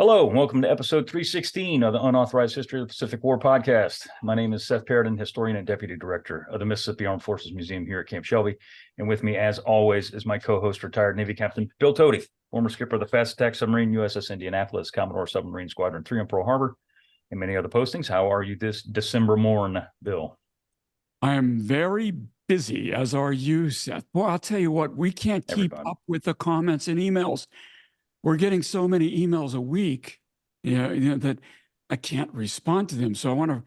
Hello, and welcome to episode 316 of the Unauthorized History of the Pacific War podcast. My name is Seth, historian and deputy director of the Mississippi Armed Forces Museum here at Camp Shelby. And with me, as always, is my co-host, retired Navy Captain Bill Tody, former skipper of the fast attack submarine USS Indianapolis, Commodore Submarine Squadron 3 on Pearl Harbor, and many other postings. How are you this December morn, Bill? I am very busy, as are you, Seth. Boy, I'll tell you what, we can't keep up with the comments and emails. We're getting so many emails a week, that I can't respond to them. So I want to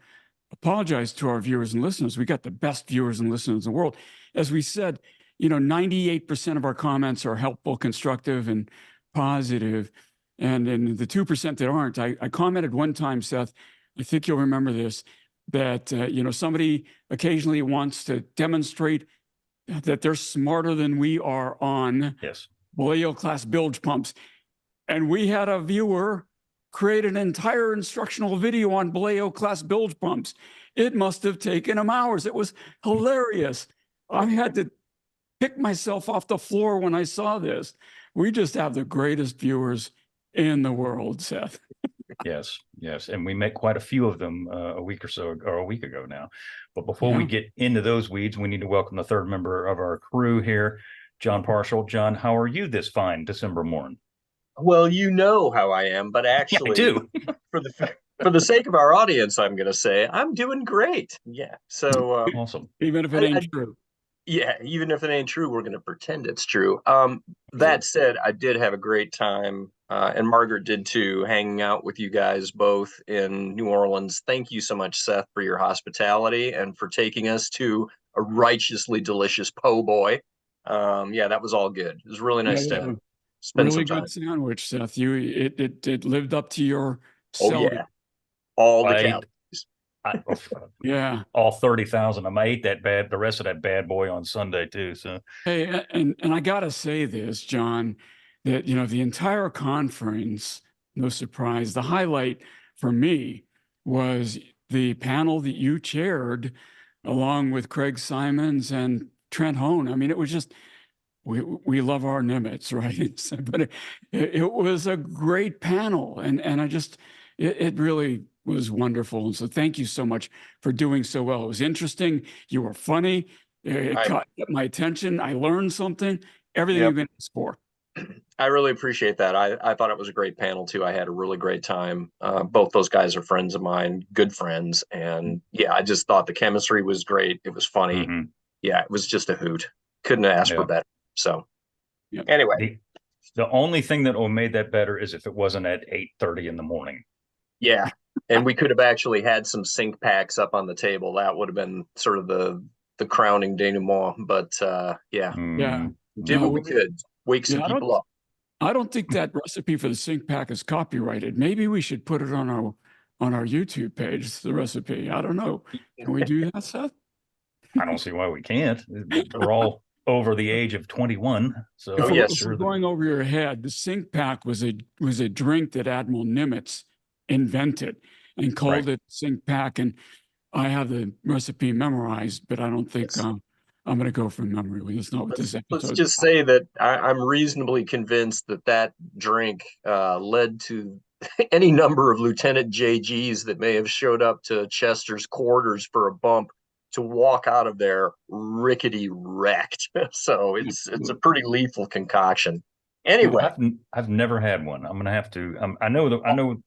apologize to our viewers and listeners. We got the best viewers and listeners in the world. As we said, 98% of our comments are helpful, constructive, and positive. And in the 2% that aren't, I commented one time, Seth, I think you'll remember this, that, somebody occasionally wants to demonstrate that they're smarter than we are on Vallejo-class bilge pumps. And we had a viewer create an entire instructional video on Vallejo-class bilge pumps. It must have taken him hours. It was hilarious. I had to pick myself off the floor when I saw this. We just have the greatest viewers in the world, Seth. Yes. And we met quite a few of them a week ago now. But before we get into those weeds, we need to welcome the third member of our crew here, Jon Parshall. Jon, how are you this fine December morn? Well, you know how I am, but actually, I do. for the sake of our audience, I'm going to say I'm doing great. Yeah. So awesome. Even if it ain't true. Yeah, even if it ain't true, we're going to pretend it's true. That said, I did have a great time, and Margaret did too, hanging out with you guys both in New Orleans. Thank you so much, Seth, for your hospitality and for taking us to a righteously delicious po' boy. That was all good. It was really nice to spend really some time. Good sandwich, Seth. It lived up to your all the calories. All 30,000. I ate the rest of that bad boy on Sunday too. So hey, and I gotta say this, Jon, that the entire conference, no surprise, the highlight for me was the panel that you chaired along with Craig Simons and Trent Hone. I mean, it was just we love our Nimitz, right? But it was a great panel, and it really was wonderful. And so thank you so much for doing so well. It was interesting. You were funny. It caught my attention. I learned something. Everything you've been asked for. I really appreciate that. I thought it was a great panel too. I had a really great time. Both those guys are friends of mine, good friends. And I just thought the chemistry was great. It was funny. Mm-hmm. Yeah, it was just a hoot. Couldn't have asked for better. So anyway. The only thing that would have made that better is if it wasn't at 8:30 in the morning. Yeah. And we could have actually had some sink packs up on the table. That would have been sort of the crowning denouement. But did what we could. Wake some people up. I don't think that recipe for the sink pack is copyrighted. Maybe we should put it on our YouTube page, the recipe. I don't know. Can we do that, Seth? I don't see why we can't. We're all over the age of 21. So going over your head, the sink pack was a drink that Admiral Nimitz invented and called it sink pack. And I have the recipe memorized, but I don't think I'm going to go from memory. It's not what this episode. Let's just say that I'm reasonably convinced that drink led to any number of Lieutenant JGs that may have showed up to Chester's quarters for a bump to walk out of there rickety wrecked. So it's a pretty lethal concoction. Anyway, I've never had one. I'm gonna have to. I know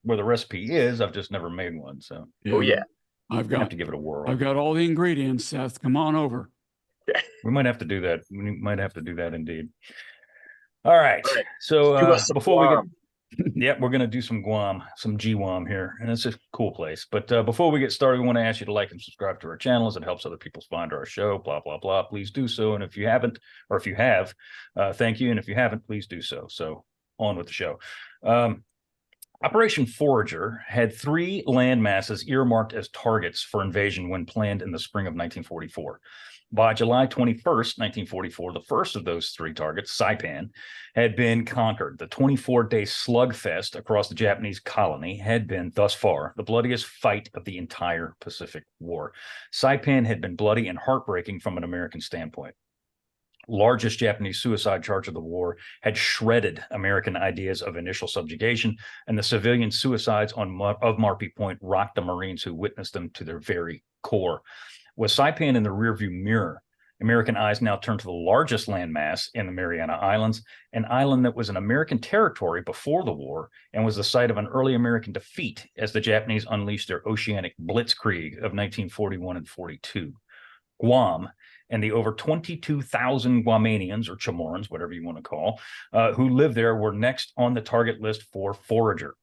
where the recipe is. I've just never made one. So I've got to give it a whirl. I've got all the ingredients, Seth. Come on over. We might have to do that. We might have to do that indeed. All right. So before we get, we're going to do some Guam, some GWAM here, and it's a cool place. But before we get started, we want to ask you to like and subscribe to our channel as it helps other people find our show, blah, blah, blah. Please do so. And if you haven't, or if you have, thank you. And if you haven't, please do so. So on with the show. Operation FORAGER had 3 land masses earmarked as targets for invasion when planned in the spring of 1944. By July 21st, 1944, the first of those 3 targets, Saipan, had been conquered. The 24-day slugfest across the Japanese colony had been, thus far, the bloodiest fight of the entire Pacific War. Saipan had been bloody and heartbreaking from an American standpoint. largest Japanese suicide charge of the war, had shredded American ideas of initial subjugation, and the civilian suicides of Marpy Point rocked the Marines who witnessed them to their very core. With Saipan in the rearview mirror, American eyes now turned to the largest landmass in the Mariana Islands, an island that was an American territory before the war and was the site of an early American defeat as the Japanese unleashed their oceanic blitzkrieg of 1941 and 42. Guam and the over 22,000 Guamanians, or Chamorros, whatever you want to call, who lived there were next on the target list for Forager.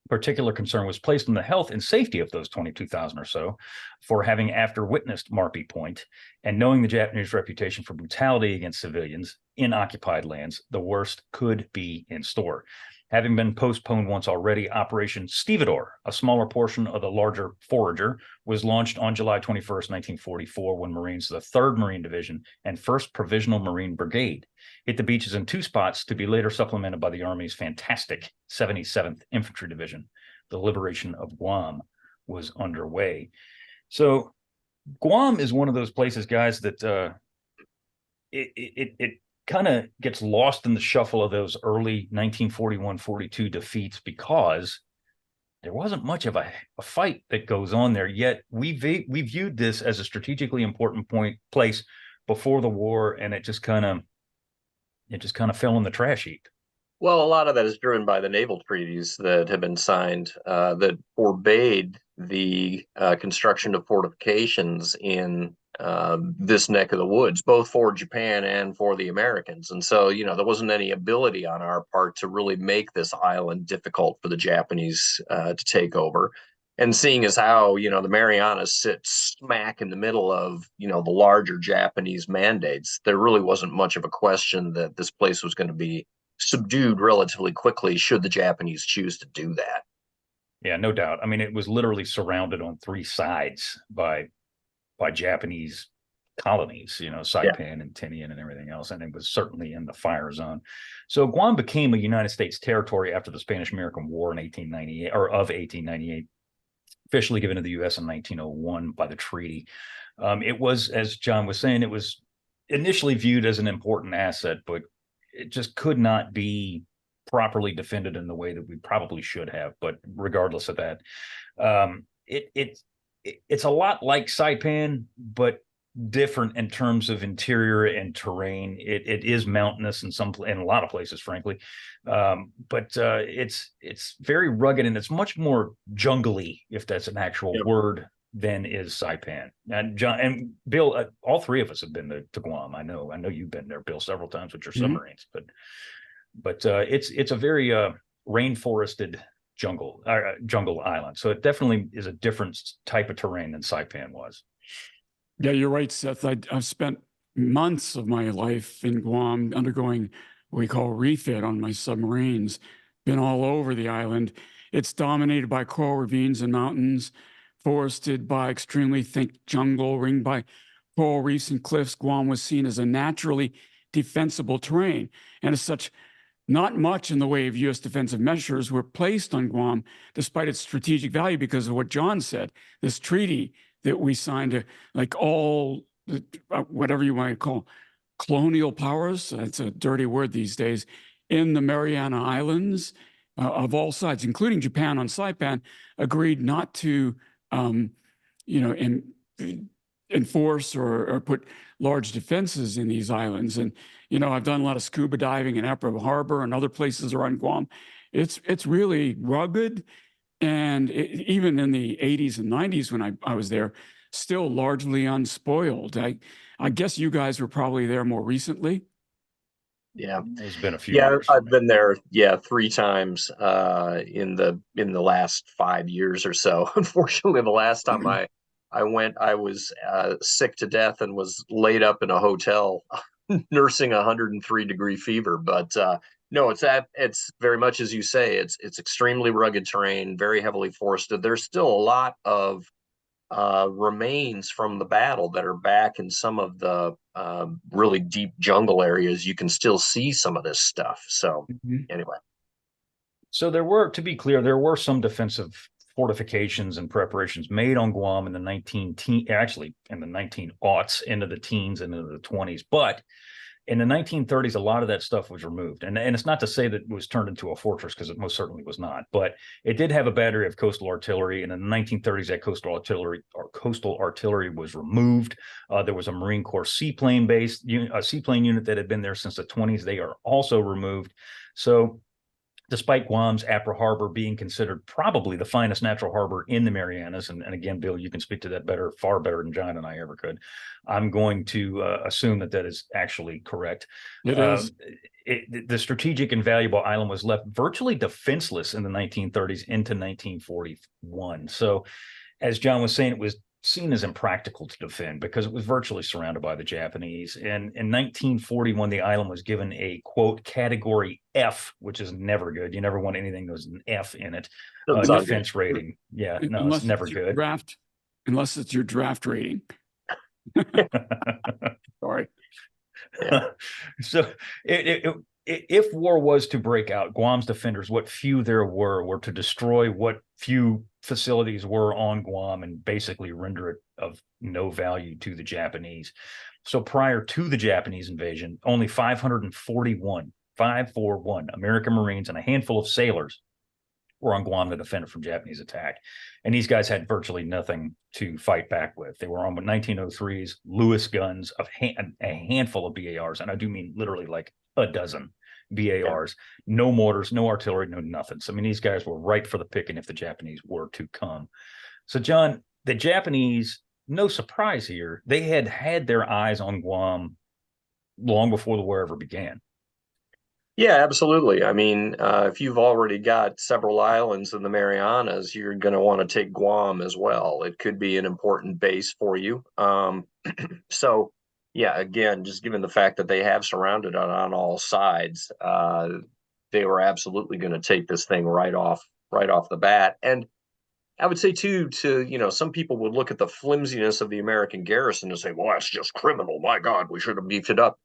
Particular concern was placed on the health and safety of those 22,000 or so for having after witnessed Marpy Point and knowing the Japanese reputation for brutality against civilians in occupied lands, the worst could be in store. Having been postponed once already, Operation Stevedore, a smaller portion of the larger Forager, was launched on July 21st, 1944, when Marines of the 3rd Marine Division and 1st Provisional Marine Brigade hit the beaches in 2 spots to be later supplemented by the Army's fantastic 77th Infantry Division. The Liberation of Guam was underway. So Guam is one of those places, guys, that it kind of gets lost in the shuffle of those early 1941-42 defeats because there wasn't much of a fight that goes on there. Yet we viewed this as a strategically important place before the war, and it just kind of fell in the trash heap. Well, a lot of that is driven by the naval treaties that have been signed that forbade the construction of fortifications in this neck of the woods, both for Japan and for the Americans. And so, there wasn't any ability on our part to really make this island difficult for the Japanese to take over. And seeing as how, the Marianas sit smack in the middle of, the larger Japanese mandates, there really wasn't much of a question that this place was going to be subdued relatively quickly should the Japanese choose to do that. Yeah, no doubt. I mean, it was literally surrounded on 3 sides by Japanese colonies, Saipan and Tinian and everything else, and it was certainly in the fire zone. So Guam became a United States territory after the Spanish-American War in 1898, officially given to the U.S. in 1901 by the treaty. It was, as John was saying, it was initially viewed as an important asset, but it just could not be properly defended in the way that we probably should have. But regardless of that, it's a lot like Saipan, but different in terms of interior and terrain. It is mountainous in a lot of places, frankly, but it's very rugged, and it's much more jungly, if that's an actual word, than is Saipan. And John and Bill, all 3 of us have been to Guam. I know you've been there, Bill, several times with your submarines, but it's a very rainforested jungle island. So it definitely is a different type of terrain than Saipan was. Yeah, you're right, Seth. I've spent months of my life in Guam undergoing what we call refit on my submarines. Been all over the island. It's dominated by coral ravines and mountains, forested by extremely thick jungle, ringed by coral reefs and cliffs. Guam was seen as a naturally defensible terrain, and as such, not much in the way of U.S. defensive measures were placed on Guam, despite its strategic value, because of what John said. This treaty that we signed, like all, whatever you want to call, colonial powers, that's a dirty word these days, in the Mariana Islands of all sides, including Japan on Saipan, agreed not to enforce or put large defenses in these islands. And, I've done a lot of scuba diving in Apra Harbor and other places around Guam. It's really rugged. And even in the 80s and 90s when I was there, still largely unspoiled. I guess you guys were probably there more recently. Yeah, it's been a few years. I've been there 3 times in the last 5 years or so. Unfortunately, the last time I went, I was sick to death and was laid up in a hotel nursing 103-degree fever. But no, it's very much as you say. It's extremely rugged terrain, very heavily forested. There's still a lot of remains from the battle that are back in some of the really deep jungle areas. You can still see some of this stuff. So anyway. So to be clear, there were some defensive fortifications and preparations made on Guam in the 19 aughts, into the teens, into the 20s. But In the 1930s, a lot of that stuff was removed. And it's not to say that it was turned into a fortress, because it most certainly was not. But it did have a battery of coastal artillery. And in the 1930s, that coastal artillery was removed. There was a Marine Corps seaplane unit that had been there since the 20s. They are also removed. So despite Guam's Apra Harbor being considered probably the finest natural harbor in the Marianas, and again, Bill, you can speak to that far better than John and I ever could. I'm going to assume that is actually correct. It is. The strategic and valuable island was left virtually defenseless in the 1930s into 1941. So, as John was saying, it was seen as impractical to defend because it was virtually surrounded by the Japanese. And in 1941, the island was given a, quote, category F, which is never good. You never want anything that was an F in it. Defense rating. Yeah, no, unless it's never good. Unless it's your draft rating. Sorry. Yeah. So if war was to break out, Guam's defenders, what few there were to destroy what few facilities were on Guam and basically render it of no value to the Japanese. So prior to the Japanese invasion, only 541 American Marines and a handful of sailors were on Guam to defend it from Japanese attack. And these guys had virtually nothing to fight back with. They were armed with 1903s, Lewis guns, a handful of BARs, and I do mean literally like a dozen BARs, no mortars, no artillery, no nothing. So, I mean, these guys were ripe for the picking if the Japanese were to come. So, John, the Japanese, no surprise here, they had their eyes on Guam long before the war ever began. Yeah, absolutely. I mean, if you've already got several islands in the Marianas, you're going to want to take Guam as well. It could be an important base for you. So, yeah, again, just given the fact that they have surrounded it on all sides, they were absolutely going to take this thing right off the bat. And I would say too, some people would look at the flimsiness of the American garrison and say, well, that's just criminal. My God, we should have beefed it up.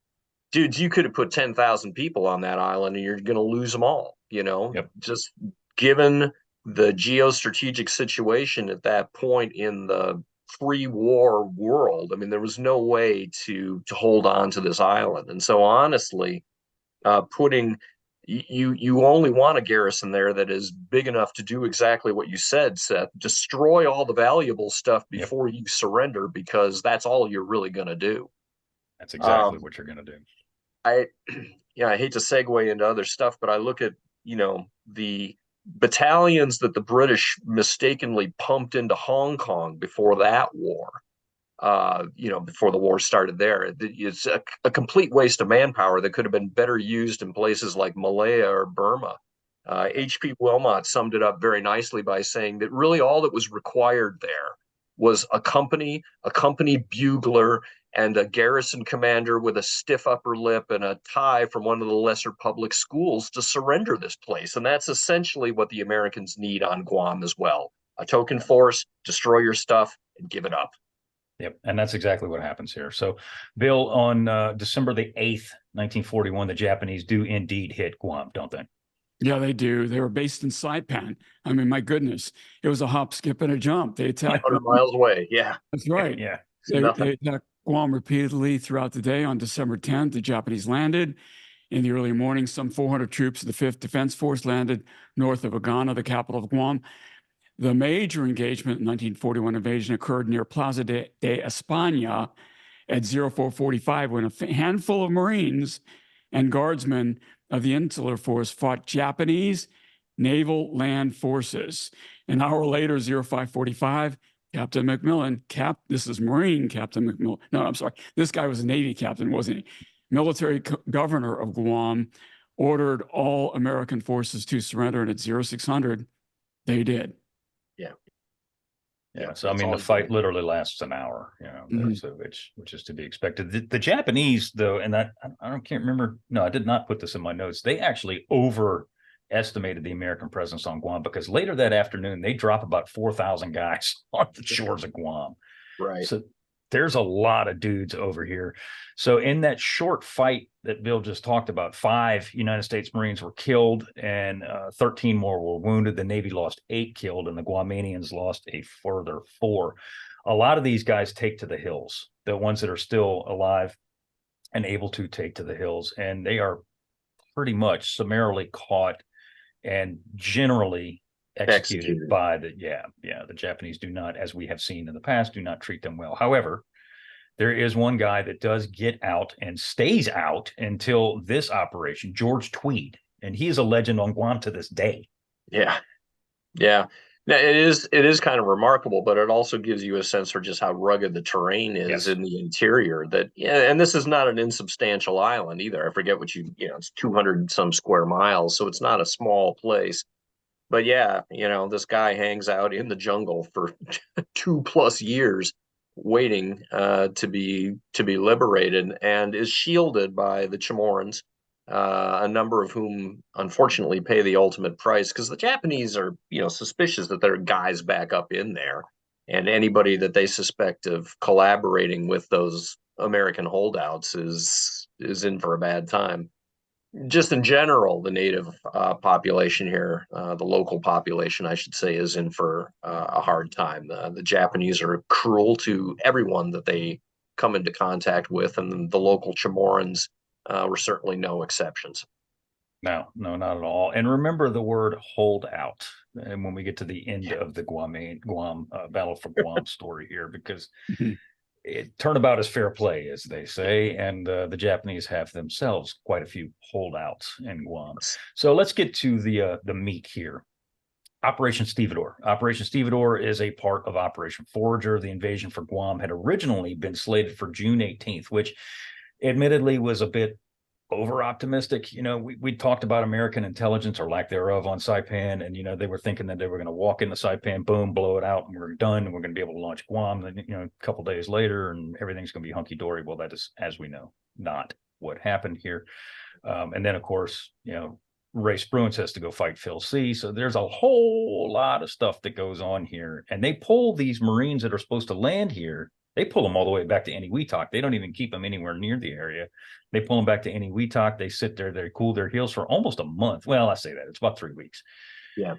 Dudes, you could have put 10,000 people on that island and you're going to lose them all, Yep. Just given the geostrategic situation at that point in the pre-war world. I mean, there was no way to hold on to this island. And so honestly, you only want a garrison there that is big enough to do exactly what you said, Seth. Destroy all the valuable stuff before you surrender, because that's all you're really going to do. That's exactly what you're going to do. I hate to segue into other stuff, but I look at, the battalions that the British mistakenly pumped into Hong Kong before that war, before the war started there. It's a complete waste of manpower that could have been better used in places like Malaya or Burma. H.P. Wilmot summed it up very nicely by saying that really all that was required there was a company bugler, and a garrison commander with a stiff upper lip and a tie from one of the lesser public schools to surrender this place. And that's essentially what the Americans need on Guam as well. A token force, destroy your stuff, and give it up. Yep, and that's exactly what happens here. So, Bill, on December the 8th, 1941, the Japanese do indeed hit Guam, don't they? Yeah, they do. They were based in Saipan. I mean, my goodness, it was a hop, skip, and a jump. They attacked 100 miles away. Yeah, that's right. Yeah, they attacked Guam repeatedly throughout the day. On December 10th, the Japanese landed. In the early morning, some 400 troops of the 5th Defense Force landed north of Agana, the capital of Guam. The major engagement in 1941 invasion occurred near Plaza de España at 0445, when a handful of Marines and guardsmen of the Insular Force fought Japanese naval land forces. An hour later, 0545, Captain McMillan, this is Marine Captain McMillan. No, I'm sorry. This guy was a Navy captain, wasn't he? Military governor of Guam ordered all American forces to surrender, and at 0600, they did. Yeah. So, I mean, the fight literally lasts an hour, so which is to be expected. The Japanese, though, and I can't remember. No, I did not put this in my notes. They actually overestimated the American presence on Guam, because later that afternoon, they drop about 4,000 guys on the shores of Guam. Right. So there's a lot of dudes over here. So in that short fight that Bill just talked about, 5 United States Marines were killed and 13 more were wounded. The Navy lost 8 killed, and the Guamanians lost a further 4. A lot of these guys take to the hills, the ones that are still alive. and able to take to the hills. And they are pretty much summarily caught and generally executed by the Japanese do not, as we have seen in the past, do not treat them well. However, there is one guy that does get out and stays out until this operation, George Tweed, and he is a legend on Guam to this day. Yeah. Now, it is kind of remarkable, but it also gives you a sense for just how rugged the terrain is in the interior. And this is not an insubstantial island either. I forget what it's 200 some square miles, so it's not a small place. But yeah, this guy hangs out in the jungle for 2+ years, waiting to be liberated, and is shielded by the Chamorros, a number of whom unfortunately pay the ultimate price, because the Japanese are suspicious that there are guys back up in there, and anybody that they suspect of collaborating with those American holdouts is in for a bad time. Just in general, the native population here, the local population, I should say, is in for a hard time. The Japanese are cruel to everyone that they come into contact with, and the local Chamorros were certainly no exceptions. No, not at all. And remember the word "hold out" and when we get to the end of the Guam Battle for Guam story here, because turnabout is fair play, as they say, and the Japanese have themselves quite a few holdouts in Guam. So let's get to the meat here. Operation Stevedore. Operation Stevedore is a part of Operation Forager. The invasion for Guam had originally been slated for June 18th, which admittedly was a bit over-optimistic. We talked about American intelligence, or lack thereof, on Saipan, and they were thinking that they were going to walk into Saipan, boom, blow it out, and we're done, and we're going to be able to launch Guam, a couple days later, and everything's going to be hunky-dory. Well, that is, as we know, not what happened here. And then, of course, Ray Spruance has to go fight Phil C. So there's a whole lot of stuff that goes on here, and they pull these Marines that are supposed to land here. They pull them all the way back to NYNG. They don't even keep them anywhere near the area. They pull them back to NYNG. They sit there, they cool their heels for almost a month. Well, I say that, it's about 3 weeks. Yeah.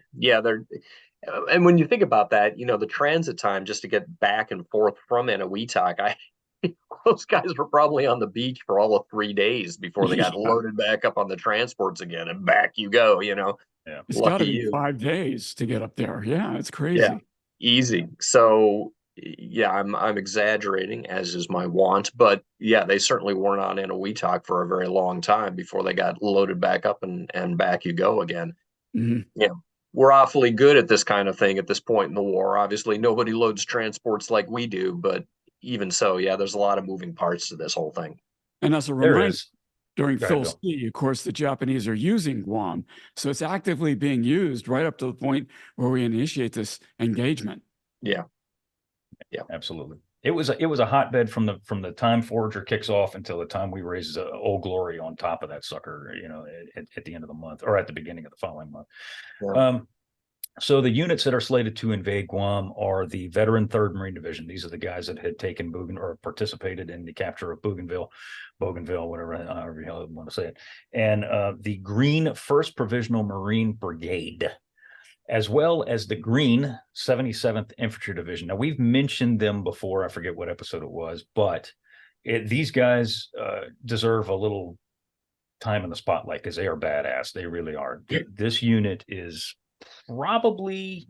And when you think about that, the transit time just to get back and forth from NYNG, those guys were probably on the beach for all of 3 days before they got loaded back up on the transports again, and back you go. Yeah, it's got to be 5 days to get up there. Yeah, it's crazy. Yeah, easy. So yeah, I'm exaggerating, as is my wont, but yeah, they certainly weren't on NYNG for a very long time before they got loaded back up and back you go again. We're awfully good at this kind of thing at this point in the war. Obviously, nobody loads transports like we do, but even so, yeah, there's a lot of moving parts to this whole thing. And as a reminder, during Phil C, of course, the Japanese are using Guam, so it's actively being used right up to the point where we initiate this engagement. Yeah, absolutely. It was a hotbed from the time Forager kicks off until the time we raise Old Glory on top of that sucker, at the end of the month, or at the beginning of the following month. Yeah. So the units that are slated to invade Guam are the veteran 3rd Marine Division. These are the guys that had taken or participated in the capture of Bougainville, whatever, however you want to say it, and the Green 1st Provisional Marine Brigade, as well as the Green 77th Infantry Division. Now, we've mentioned them before. I forget what episode it was, but these guys deserve a little time in the spotlight because they are badass. They really are. This unit is probably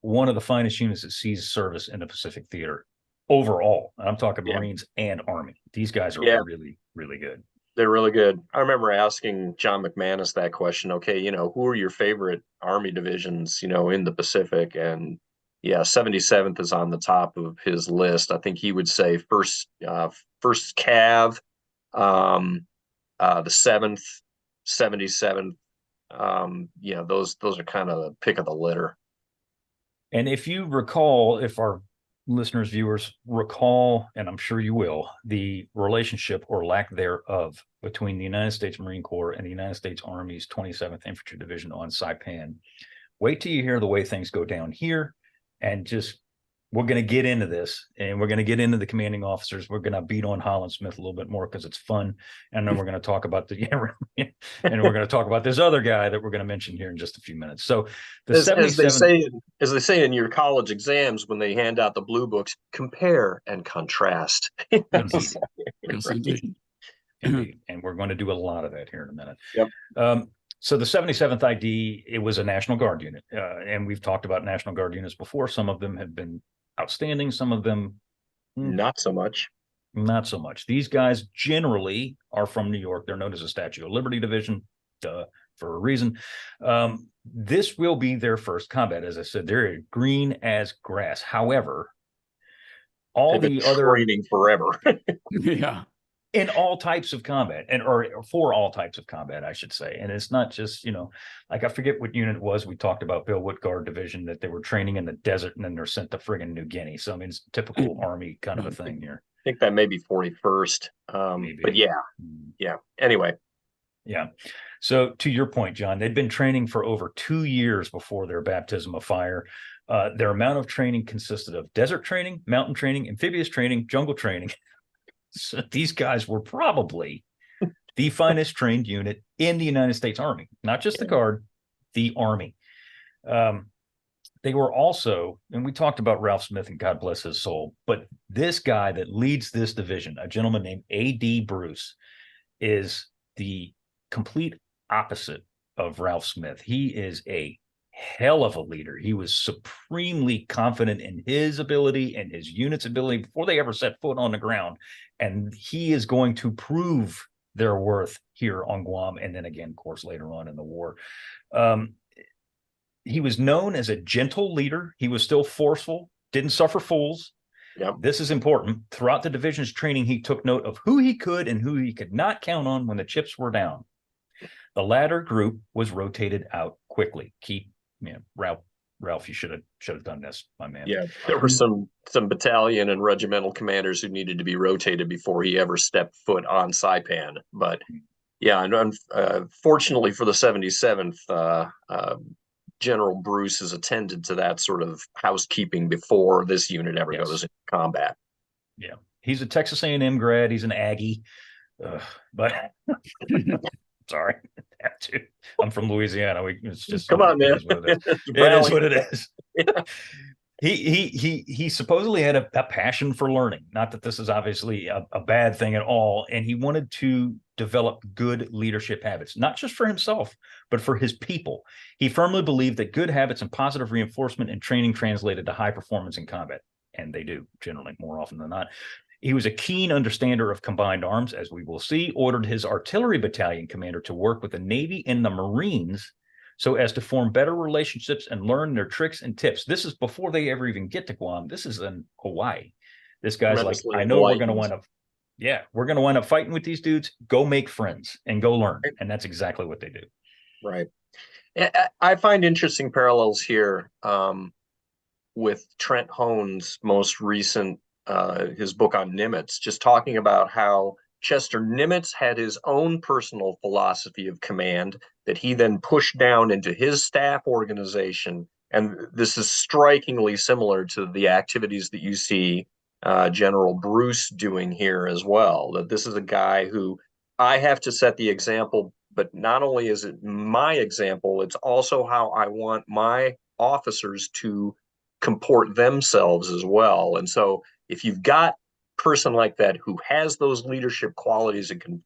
one of the finest units that sees service in the Pacific Theater overall. I'm talking Marines and Army. These guys are really, really good. They're really good. I remember asking John McManus that question. Okay, who are your favorite Army divisions, in the Pacific? And yeah, 77th is on the top of his list. I think he would say first Cav, the 7th, 77th. Those are kind of the pick of the litter. And if you recall, if our listeners, viewers recall, and I'm sure you will, the relationship or lack thereof between the United States Marine Corps and the United States Army's 27th Infantry Division on Saipan. Wait till you hear the way things go down here, and we're going to get into this, and we're going to get into the commanding officers. We're going to beat on Holland Smith a little bit more because it's fun, and then we're going to talk about and we're going to talk about this other guy that we're going to mention here in just a few minutes. So as they say in your college exams when they hand out the blue books, compare and contrast. Yes, indeed. Indeed. And we're going to do a lot of that here in a minute. Yep. So the 77th ID, it was a National Guard unit. And we've talked about National Guard units before. Some of them have been outstanding. Some of them not so much. Not so much. These guys generally are from New York. They're known as a Statue of Liberty Division, for a reason. This will be their first combat. As I said, they're green as grass. However, all the other training forever. Yeah. In all types of combat, or for all types of combat, I should say. And it's not just, like I forget what unit it was. We talked about Bill Wood Guard Division, that they were training in the desert and then they're sent to friggin' New Guinea. So I mean, it's typical Army kind of a thing here. I think that may be 41st. But yeah. Anyway. Yeah. So to your point, John, they'd been training for over 2 years before their baptism of fire. Their amount of training consisted of desert training, mountain training, amphibious training, jungle training. So these guys were probably the finest trained unit in the United States Army, not just the Guard, the Army. They were also, and we talked about Ralph Smith, and God bless his soul, but this guy that leads this division, a gentleman named A.D. Bruce, is the complete opposite of Ralph Smith. He is a hell of a leader. He was supremely confident in his ability and his unit's ability before they ever set foot on the ground. And he is going to prove their worth here on Guam. And then again, of course, later on in the war. He was known as a gentle leader. He was still forceful, didn't suffer fools. Yep. This is important. Throughout the division's training, he took note of who he could and who he could not count on when the chips were down. The latter group was rotated out quickly. Ralph, you should have done this, my man. Yeah, there were some battalion and regimental commanders who needed to be rotated before he ever stepped foot on Saipan. But yeah, and fortunately for the 77th, General Bruce has attended to that sort of housekeeping before this unit ever goes into combat. Yeah, he's a Texas A&M grad. He's an Aggie, but sorry, have to. I'm from Louisiana. It's just come on, man. It is what it is. He supposedly had a passion for learning. Not that this is obviously a bad thing at all. And he wanted to develop good leadership habits, not just for himself, but for his people. He firmly believed that good habits and positive reinforcement and training translated to high performance in combat. And they do, generally, more often than not. He was a keen understander of combined arms, as we will see, ordered his artillery battalion commander to work with the Navy and the Marines so as to form better relationships and learn their tricks and tips. This is before they ever even get to Guam. This is in Hawaii. This guy's like, I know we're going to wind up. Yeah, we're going to wind up fighting with these dudes. Go make friends and go learn. And that's exactly what they do. Right. I find interesting parallels here with Trent Hone's most recent his book on Nimitz, just talking about how Chester Nimitz had his own personal philosophy of command that he then pushed down into his staff organization. And this is strikingly similar to the activities that you see General Bruce doing here as well. That this is a guy who I have to set the example, but not only is it my example, it's also how I want my officers to comport themselves as well. And so if you've got a person like that who has those leadership qualities and can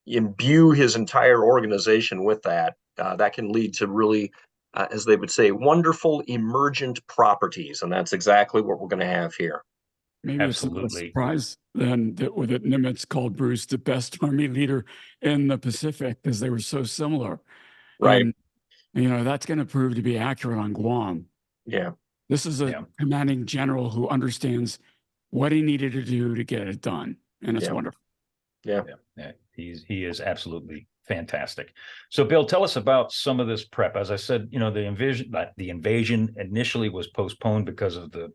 imbue his entire organization with that, that can lead to really, as they would say, wonderful emergent properties. And that's exactly what we're going to have here. Maybe it's not a surprise then that Nimitz called Bruce the best Army leader in the Pacific because they were so similar. Right. And, that's going to prove to be accurate on Guam. Yeah. This is a commanding general who understands what he needed to do to get it done. And it's wonderful. Yeah. He is absolutely fantastic. So Bill, tell us about some of this prep. As I said, the invasion initially was postponed because of the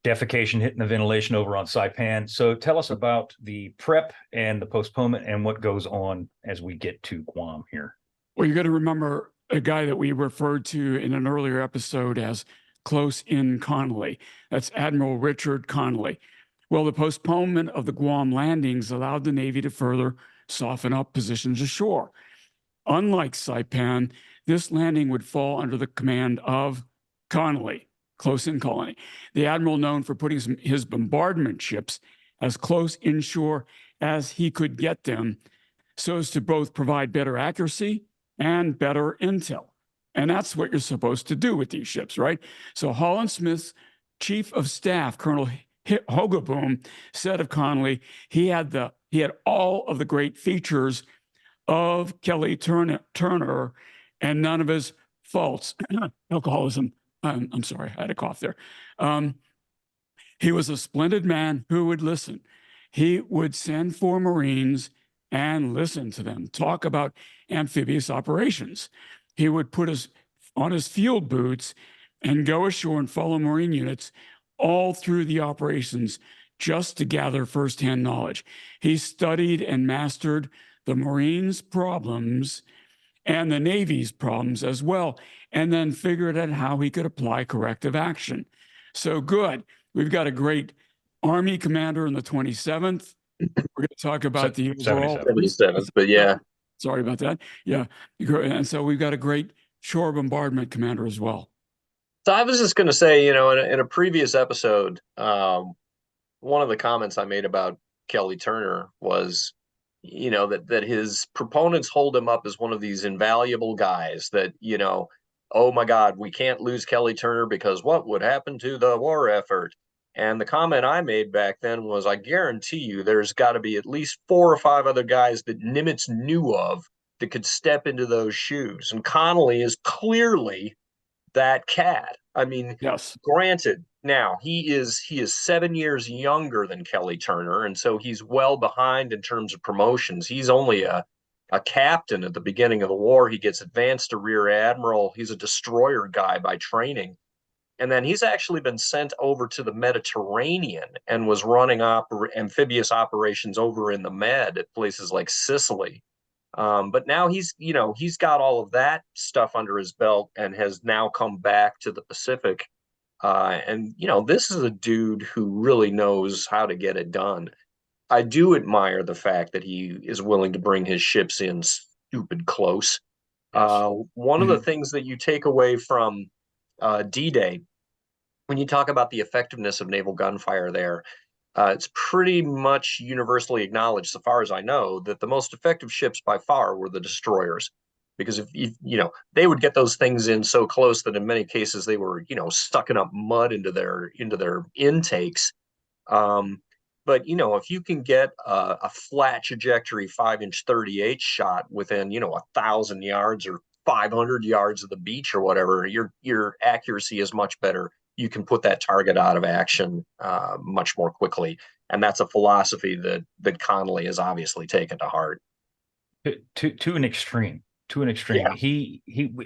defecation hitting the ventilation over on Saipan. So tell us about the prep and the postponement and what goes on as we get to Guam here. Well, you got to remember a guy that we referred to in an earlier episode as Close in Connolly. That's Admiral Richard Connolly. Well, the postponement of the Guam landings allowed the Navy to further soften up positions ashore. Unlike Saipan, this landing would fall under the command of Connolly, close in colony. The admiral known for putting his bombardment ships as close inshore as he could get them, so as to both provide better accuracy and better intel. And that's what you're supposed to do with these ships, right? So Holland Smith's chief of staff, Colonel Hogeboom, said of Connolly, he had all of the great features of Kelly Turner and none of his faults. Alcoholism. I'm sorry, I had a cough there. He was a splendid man who would listen. He would send for Marines and listen to them, talk about amphibious operations. He would put on his field boots and go ashore and follow Marine units all through the operations just to gather firsthand knowledge. He studied and mastered the Marines' problems and the Navy's problems as well, and then figured out how he could apply corrective action. So good. We've got a great Army commander in the 27th. We're going to talk about the overall 77th, but yeah. Sorry about that. Yeah. And so we've got a great shore bombardment commander as well. So I was just going to say, in a previous episode, one of the comments I made about Kelly Turner was, that his proponents hold him up as one of these invaluable guys that, oh my God, we can't lose Kelly Turner because what would happen to the war effort? And the comment I made back then was, I guarantee you there's got to be at least 4 or 5 other guys that Nimitz knew of that could step into those shoes. And Connolly is clearly that cat. I mean, yes. Granted, now he is 7 years younger than Kelly Turner, and so he's well behind in terms of promotions. He's only a captain at the beginning of the war. He gets advanced to rear admiral. He's a destroyer guy by training. And then he's actually been sent over to the Mediterranean and was running amphibious operations over in the Med at places like Sicily. But now he's got all of that stuff under his belt and has now come back to the Pacific. And this is a dude who really knows how to get it done. I do admire the fact that he is willing to bring his ships in stupid close. Yes. One of the things that you take away from D-Day, when you talk about the effectiveness of naval gunfire there, it's pretty much universally acknowledged, so far as I know, that the most effective ships by far were the destroyers, because if they would get those things in so close that in many cases they were sucking up mud into their intakes. But if you can get a flat trajectory 5-inch 38 shot within 1,000 yards or 500 yards of the beach or whatever, your accuracy is much better. You can put that target out of action much more quickly, and that's a philosophy that Connolly has obviously taken to heart. To an extreme. Yeah.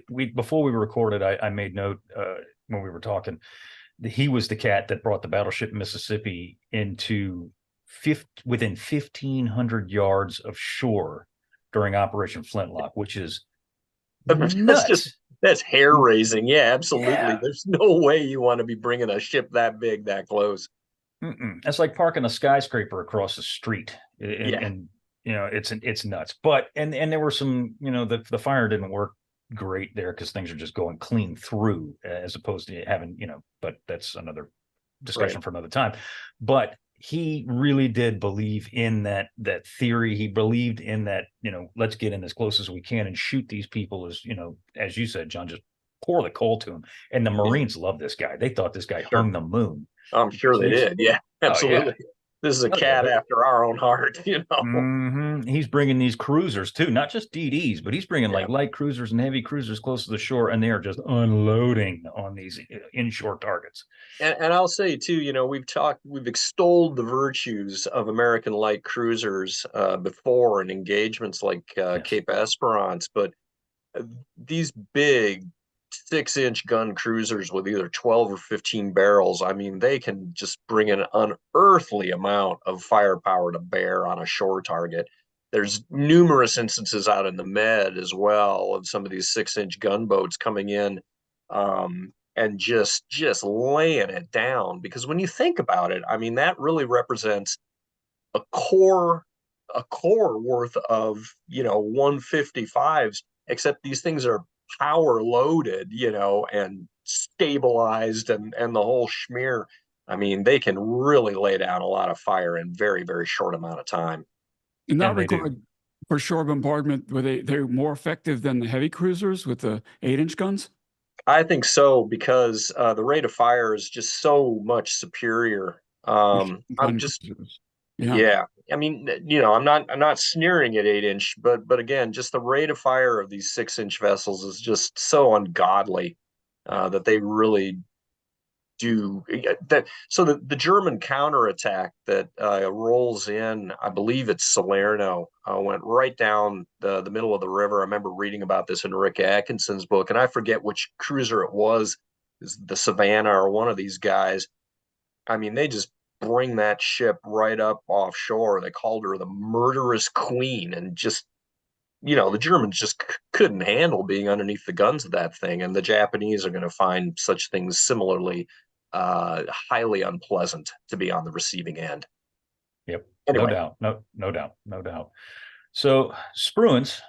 We before we recorded, I made note when we were talking that he was the cat that brought the battleship Mississippi into within 1,500 yards of shore during Operation Flintlock, which is nuts. That's hair raising. Yeah, absolutely. Yeah. There's no way you want to be bringing a ship that big that close. That's like parking a skyscraper across the street, and it's nuts. But and there were some, the fire didn't work great there because things are just going clean through as opposed to having, but that's another discussion for another time. But he really did believe in that theory. He believed in that, let's get in as close as we can and shoot these people as you said, John, just pour the coal to him. And the Marines love this guy. They thought this guy hung the moon. I'm sure they did. Yeah, absolutely. Oh, yeah. This is a cat after our own heart, He's bringing these cruisers too, not just DDs, but he's bringing like light cruisers and heavy cruisers close to the shore, and they are just unloading on these inshore targets. And I'll say too, we've extolled the virtues of American light cruisers before in engagements like Cape Esperance, but these big 6-inch gun cruisers with either 12 or 15 barrels, I mean, they can just bring an unearthly amount of firepower to bear on a shore target. There's numerous instances out in the Med as well of some of these 6-inch gunboats coming in and just laying it down. Because when you think about it, I mean, that really represents a core worth of 155s, except these things are power loaded, and stabilized and the whole schmear. I mean, they can really lay down a lot of fire in very, very short amount of time. In that And they do. regard, for shore bombardment, were they're more effective than the heavy cruisers with the 8-inch guns? I think so, because the rate of fire is just so much superior. I'm just Cruisers. Yeah. I mean, I'm not sneering at 8-inch, but again, just the rate of fire of these 6-inch vessels is just so ungodly that they really do that. So the German counterattack that rolls in, I believe it's Salerno, went right down the middle of the river. I remember reading about this in Rick Atkinson's book, and I forget which cruiser it was, the Savannah or one of these guys. I mean, they just bring that ship right up offshore. They called her the murderous queen, and just, the Germans just couldn't handle being underneath the guns of that thing. And the Japanese are going to find such things similarly highly unpleasant to be on the receiving end. Yep. Anyway. No doubt. So Spruance,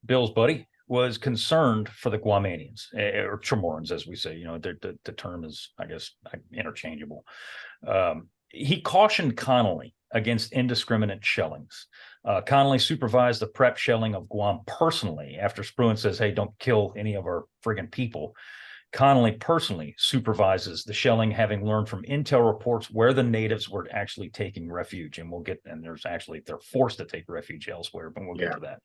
Bill's buddy, was concerned for the Guamanians, or Chamorans, as we say. The term is, I guess, interchangeable. He cautioned Connolly against indiscriminate shellings. Connolly supervised the prep shelling of Guam personally after Spruance says, hey, don't kill any of our friggin' people. Connolly personally supervises the shelling, having learned from intel reports where the natives were actually taking refuge. And they're forced to take refuge elsewhere, but we'll get to that.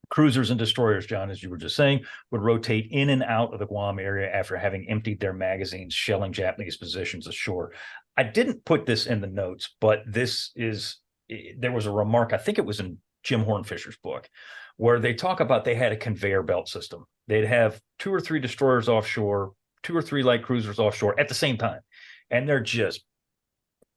Cruisers and destroyers, John, as you were just saying, would rotate in and out of the Guam area after having emptied their magazines, shelling Japanese positions ashore. I didn't put this in the notes, but there was a remark, I think it was in Jim Hornfisher's book, where they talk about they had a conveyor belt system. They'd have 2 or 3 destroyers offshore, 2 or 3 light cruisers offshore at the same time. And they're just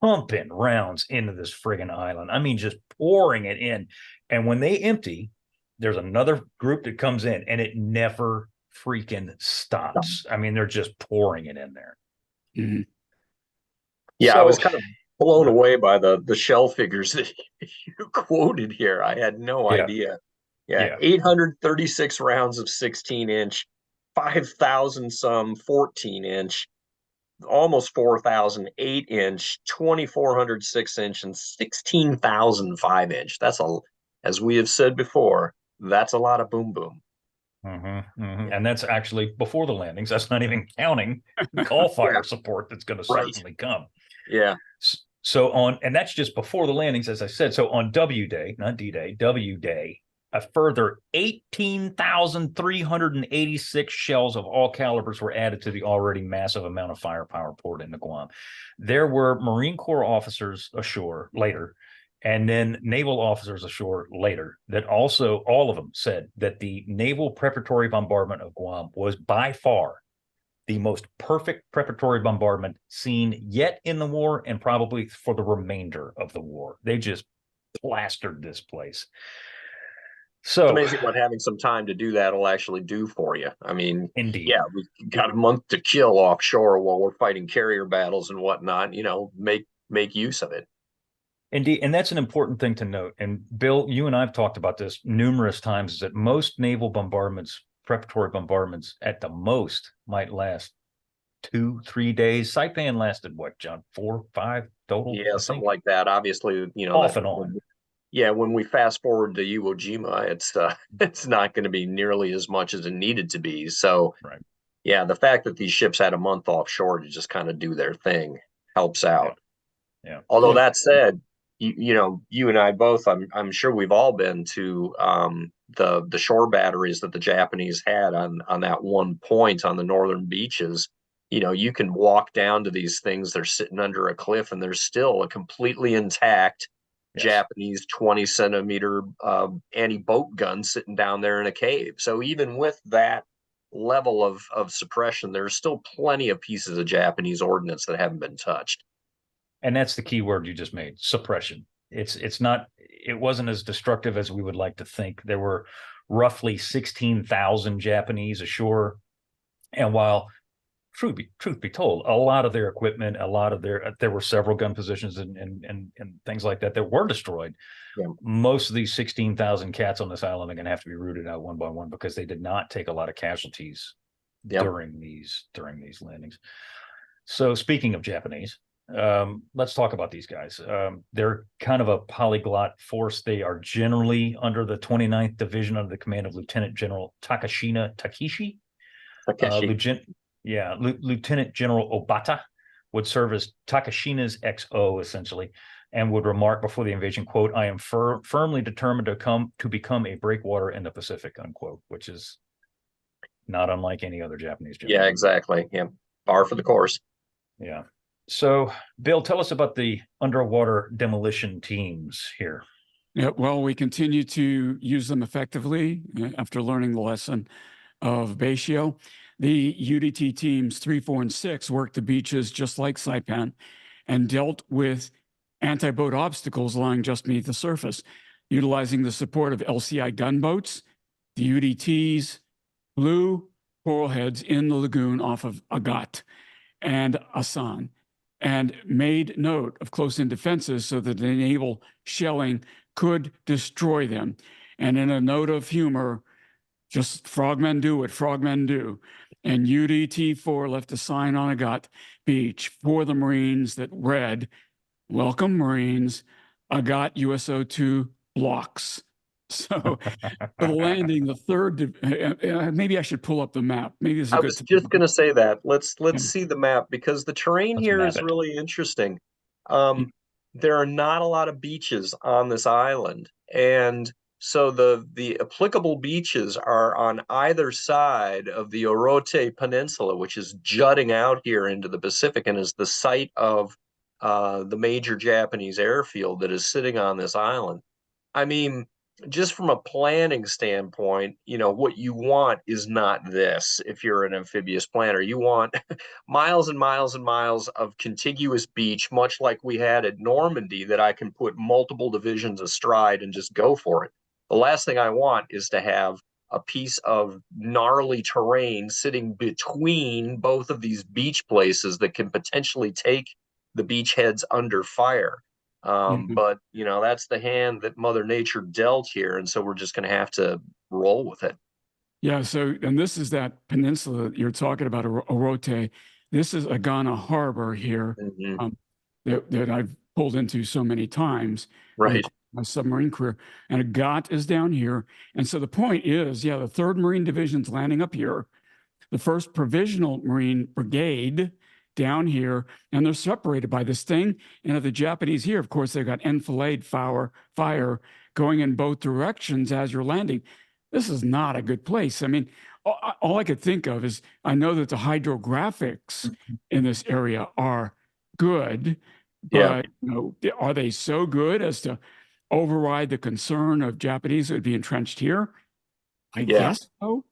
pumping rounds into this friggin' island. I mean, just pouring it in. And when they empty, there's another group that comes in, and it never freaking stops. I mean, they're just pouring it in there. Mm-hmm. Yeah, I was kind of blown away by the shell figures that you quoted here. I had no idea. Yeah, 836 rounds of 16-inch, 5,000 some 14-inch, almost 4,000 8-inch, 2,400 6-inch, and 16,000 5-inch. As we have said before, that's a lot of boom boom. And that's actually before the landings. That's not even counting call fire support that's going to certainly come. Yeah. And that's just before the landings, as I said. So on W Day, not D-Day, W Day, a further 18,386 shells of all calibers were added to the already massive amount of firepower poured into Guam. There were Marine Corps officers ashore later, and then naval officers ashore later, that also, all of them said that the naval preparatory bombardment of Guam was by far the most perfect preparatory bombardment seen yet in the war, and probably for the remainder of the war. They just plastered this place. So it's amazing what having some time to do that will actually do for you. I mean, indeed. Yeah, we've got a month to kill offshore while we're fighting carrier battles and whatnot. Make use of it. Indeed, and that's an important thing to note. And Bill, you and I have talked about this numerous times, is that most naval bombardments, preparatory bombardments, at the most might last 2-3 days. Saipan lasted what, John? 4, 5 total? Yeah, something like that. Obviously, off and on. Yeah, when we fast forward to Iwo Jima, it's not going to be nearly as much as it needed to be. So, yeah, the fact that these ships had a month offshore to just kind of do their thing helps out. Yeah. Although that said, you and I both, I'm sure we've all been to the shore batteries that the Japanese had on that one point on the northern beaches. You can walk down to these things. They're sitting under a cliff, and there's still a completely intact Japanese 20-centimeter anti-boat gun sitting down there in a cave. So even with that level of suppression, there's still plenty of pieces of Japanese ordnance that haven't been touched. And that's the key word you just made: suppression. It wasn't as destructive as we would like to think. There were roughly 16,000 Japanese ashore, and while truth be told, a lot of their equipment, there were several gun positions and things like that were destroyed. Yeah. Most of these 16,000 cats on this island are going to have to be rooted out one by one, because they did not take a lot of casualties during these landings. So speaking of Japanese, let's talk about these guys. They're kind of a polyglot force. They are generally under the 29th Division under the command of Lieutenant General Takeshi. Lieutenant General Obata would serve as Takashina's XO, essentially, and would remark before the invasion, quote, "I am firmly determined to become a breakwater in the Pacific," unquote, which is not unlike any other Japanese general. Yeah, exactly. Yeah, par for the course. Yeah. So, Bill, tell us about the underwater demolition teams here. Yeah, well, we continue to use them effectively after learning the lesson of Basio. The UDT teams 3, 4, and 6 worked the beaches just like Saipan and dealt with anti-boat obstacles lying just beneath the surface, utilizing the support of LCI gunboats. The UDTs blew coral heads in the lagoon off of Agat and Asan and made note of close-in defenses so that the naval shelling could destroy them. And in a note of humor, just frogmen do what frogmen do. And UDT-4 left a sign on Agat Beach for the Marines that read, "Welcome Marines, Agat USO2 blocks." So for the landing, the third, maybe I should pull up the map. Maybe this is I was just going to say that. Let's see the map, because the terrain here is really interesting. There are not a lot of beaches on this island, and so the applicable beaches are on either side of the Orote Peninsula, which is jutting out here into the Pacific and is the site of the major Japanese airfield that is sitting on this island. I mean, just from a planning standpoint, what you want is not this. If you're an amphibious planner, you want miles and miles and miles of contiguous beach, much like we had at Normandy, that I can put multiple divisions astride and just go for it. The last thing I want is to have a piece of gnarly terrain sitting between both of these beach places that can potentially take the beachheads under fire. But that's the hand that Mother Nature dealt here, and so we're just going to have to roll with it. Yeah. So, and this is that peninsula that you're talking about, Orote. This is Agana Harbor here, that I've pulled into so many times. Right. My submarine career, and Agat is down here. And so the point is, the 3rd Marine Division's landing up here, the 1st Provisional Marine Brigade down here, and they're separated by this thing. And the Japanese here, of course, they've got enfilade fire going in both directions as you're landing. This is not a good place. I mean, all I could think of is, I know that the hydrographics in this area are good, but are they so good as to override the concern of Japanese that would be entrenched here? I guess so.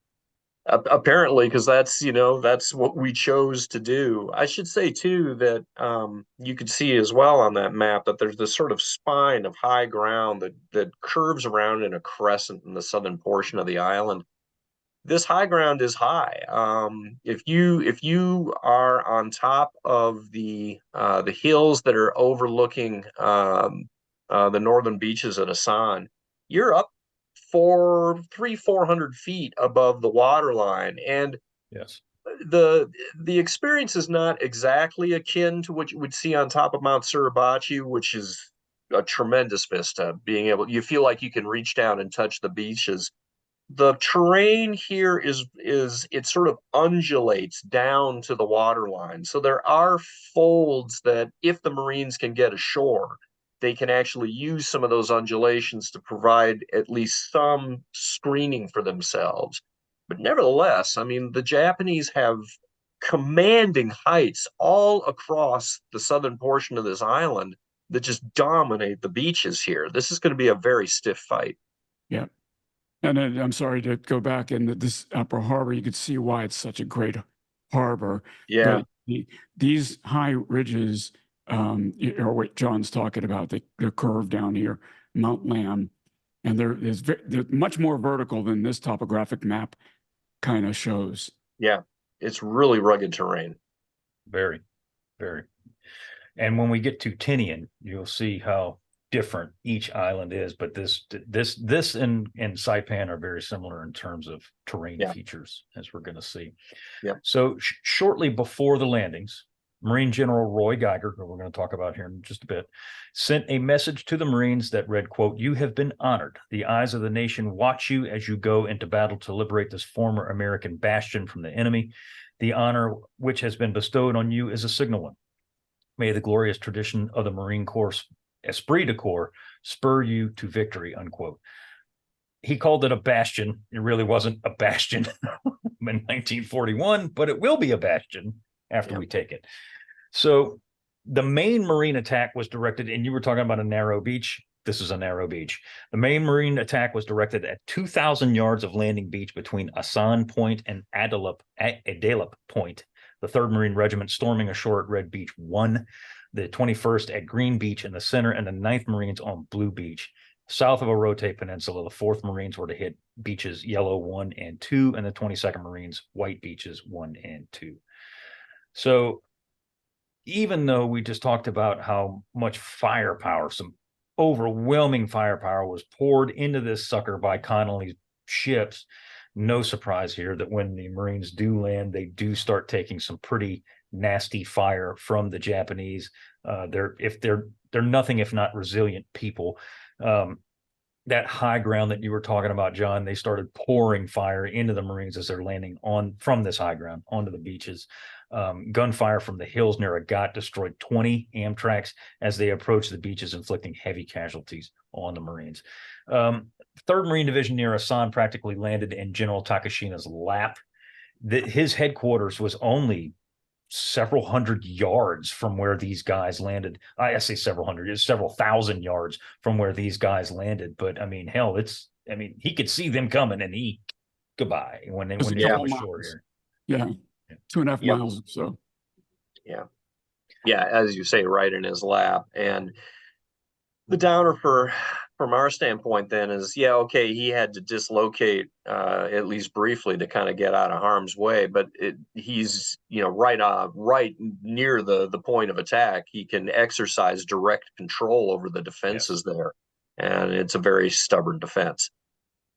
Apparently, because that's what we chose to do. I should say too that you could see as well on that map that there's this sort of spine of high ground that curves around in a crescent in the southern portion of the island. This high ground is high. If you are on top of the hills that are overlooking the northern beaches at Asan, you're up 400 feet above the water line, and the experience is not exactly akin to what you would see on top of Mount Suribachi, which is a tremendous vista. You feel like you can reach down and touch the beaches. The terrain here it sort of undulates down to the water line, so there are folds that, if the Marines can get ashore, they can actually use some of those undulations to provide at least some screening for themselves. But nevertheless, I mean, the Japanese have commanding heights all across the southern portion of this island that just dominate the beaches here. This is going to be a very stiff fight. Yeah. And then, I'm sorry to go back in this upper harbor, you could see why it's such a great harbor. Yeah. But these high ridges, or what John's talking about, the curve down here, Mount Lamb, and they're much more vertical than this topographic map kind of shows. Yeah, it's really rugged terrain. Very, very. And when we get to Tinian, you'll see how different each island is. But this and Saipan are very similar in terms of terrain features, as we're going to see. Yeah. So shortly before the landings, Marine General Roy Geiger, who we're going to talk about here in just a bit, sent a message to the Marines that read, quote, "You have been honored. The eyes of the nation watch you as you go into battle to liberate this former American bastion from the enemy. The honor which has been bestowed on you is a signal one. May the glorious tradition of the Marine Corps esprit de corps spur you to victory," unquote. He called it a bastion. It really wasn't a bastion in 1941, but it will be a bastion after we take it. So the main Marine attack was directed, and you were talking about a narrow beach. This is a narrow beach. The main Marine attack was directed at 2,000 yards of landing beach between Asan Point and Adelip Point. The 3rd Marine Regiment storming ashore at Red Beach 1, the 21st at Green Beach in the center, and the 9th Marines on Blue Beach. South of Orote Peninsula, the 4th Marines were to hit beaches Yellow 1 and 2, and the 22nd Marines White Beaches 1 and 2. So even though we just talked about how much firepower, some overwhelming firepower was poured into this sucker by Connolly's ships, no surprise here that when the Marines do land, they do start taking some pretty nasty fire from the Japanese. They're nothing if not resilient people. That high ground that you were talking about, John, they started pouring fire into the Marines as they're landing from this high ground onto the beaches. Gunfire from the hills near Agat destroyed 20 Amtraks as they approached the beaches, inflicting heavy casualties on the Marines. 3rd Marine Division near Asan practically landed in General Takashina's lap. His headquarters was only several hundred yards from where these guys landed. I say several hundred, it's several thousand yards from where these guys landed. But I mean, hell, he could see them coming, and goodbye when they come ashore here. Yeah. 2.5 miles or so. Yeah, as you say, right in his lap. And the downer from our standpoint then is, okay, he had to dislocate at least briefly to kind of get out of harm's way, but he's right near the point of attack. He can exercise direct control over the defenses there, and it's a very stubborn defense.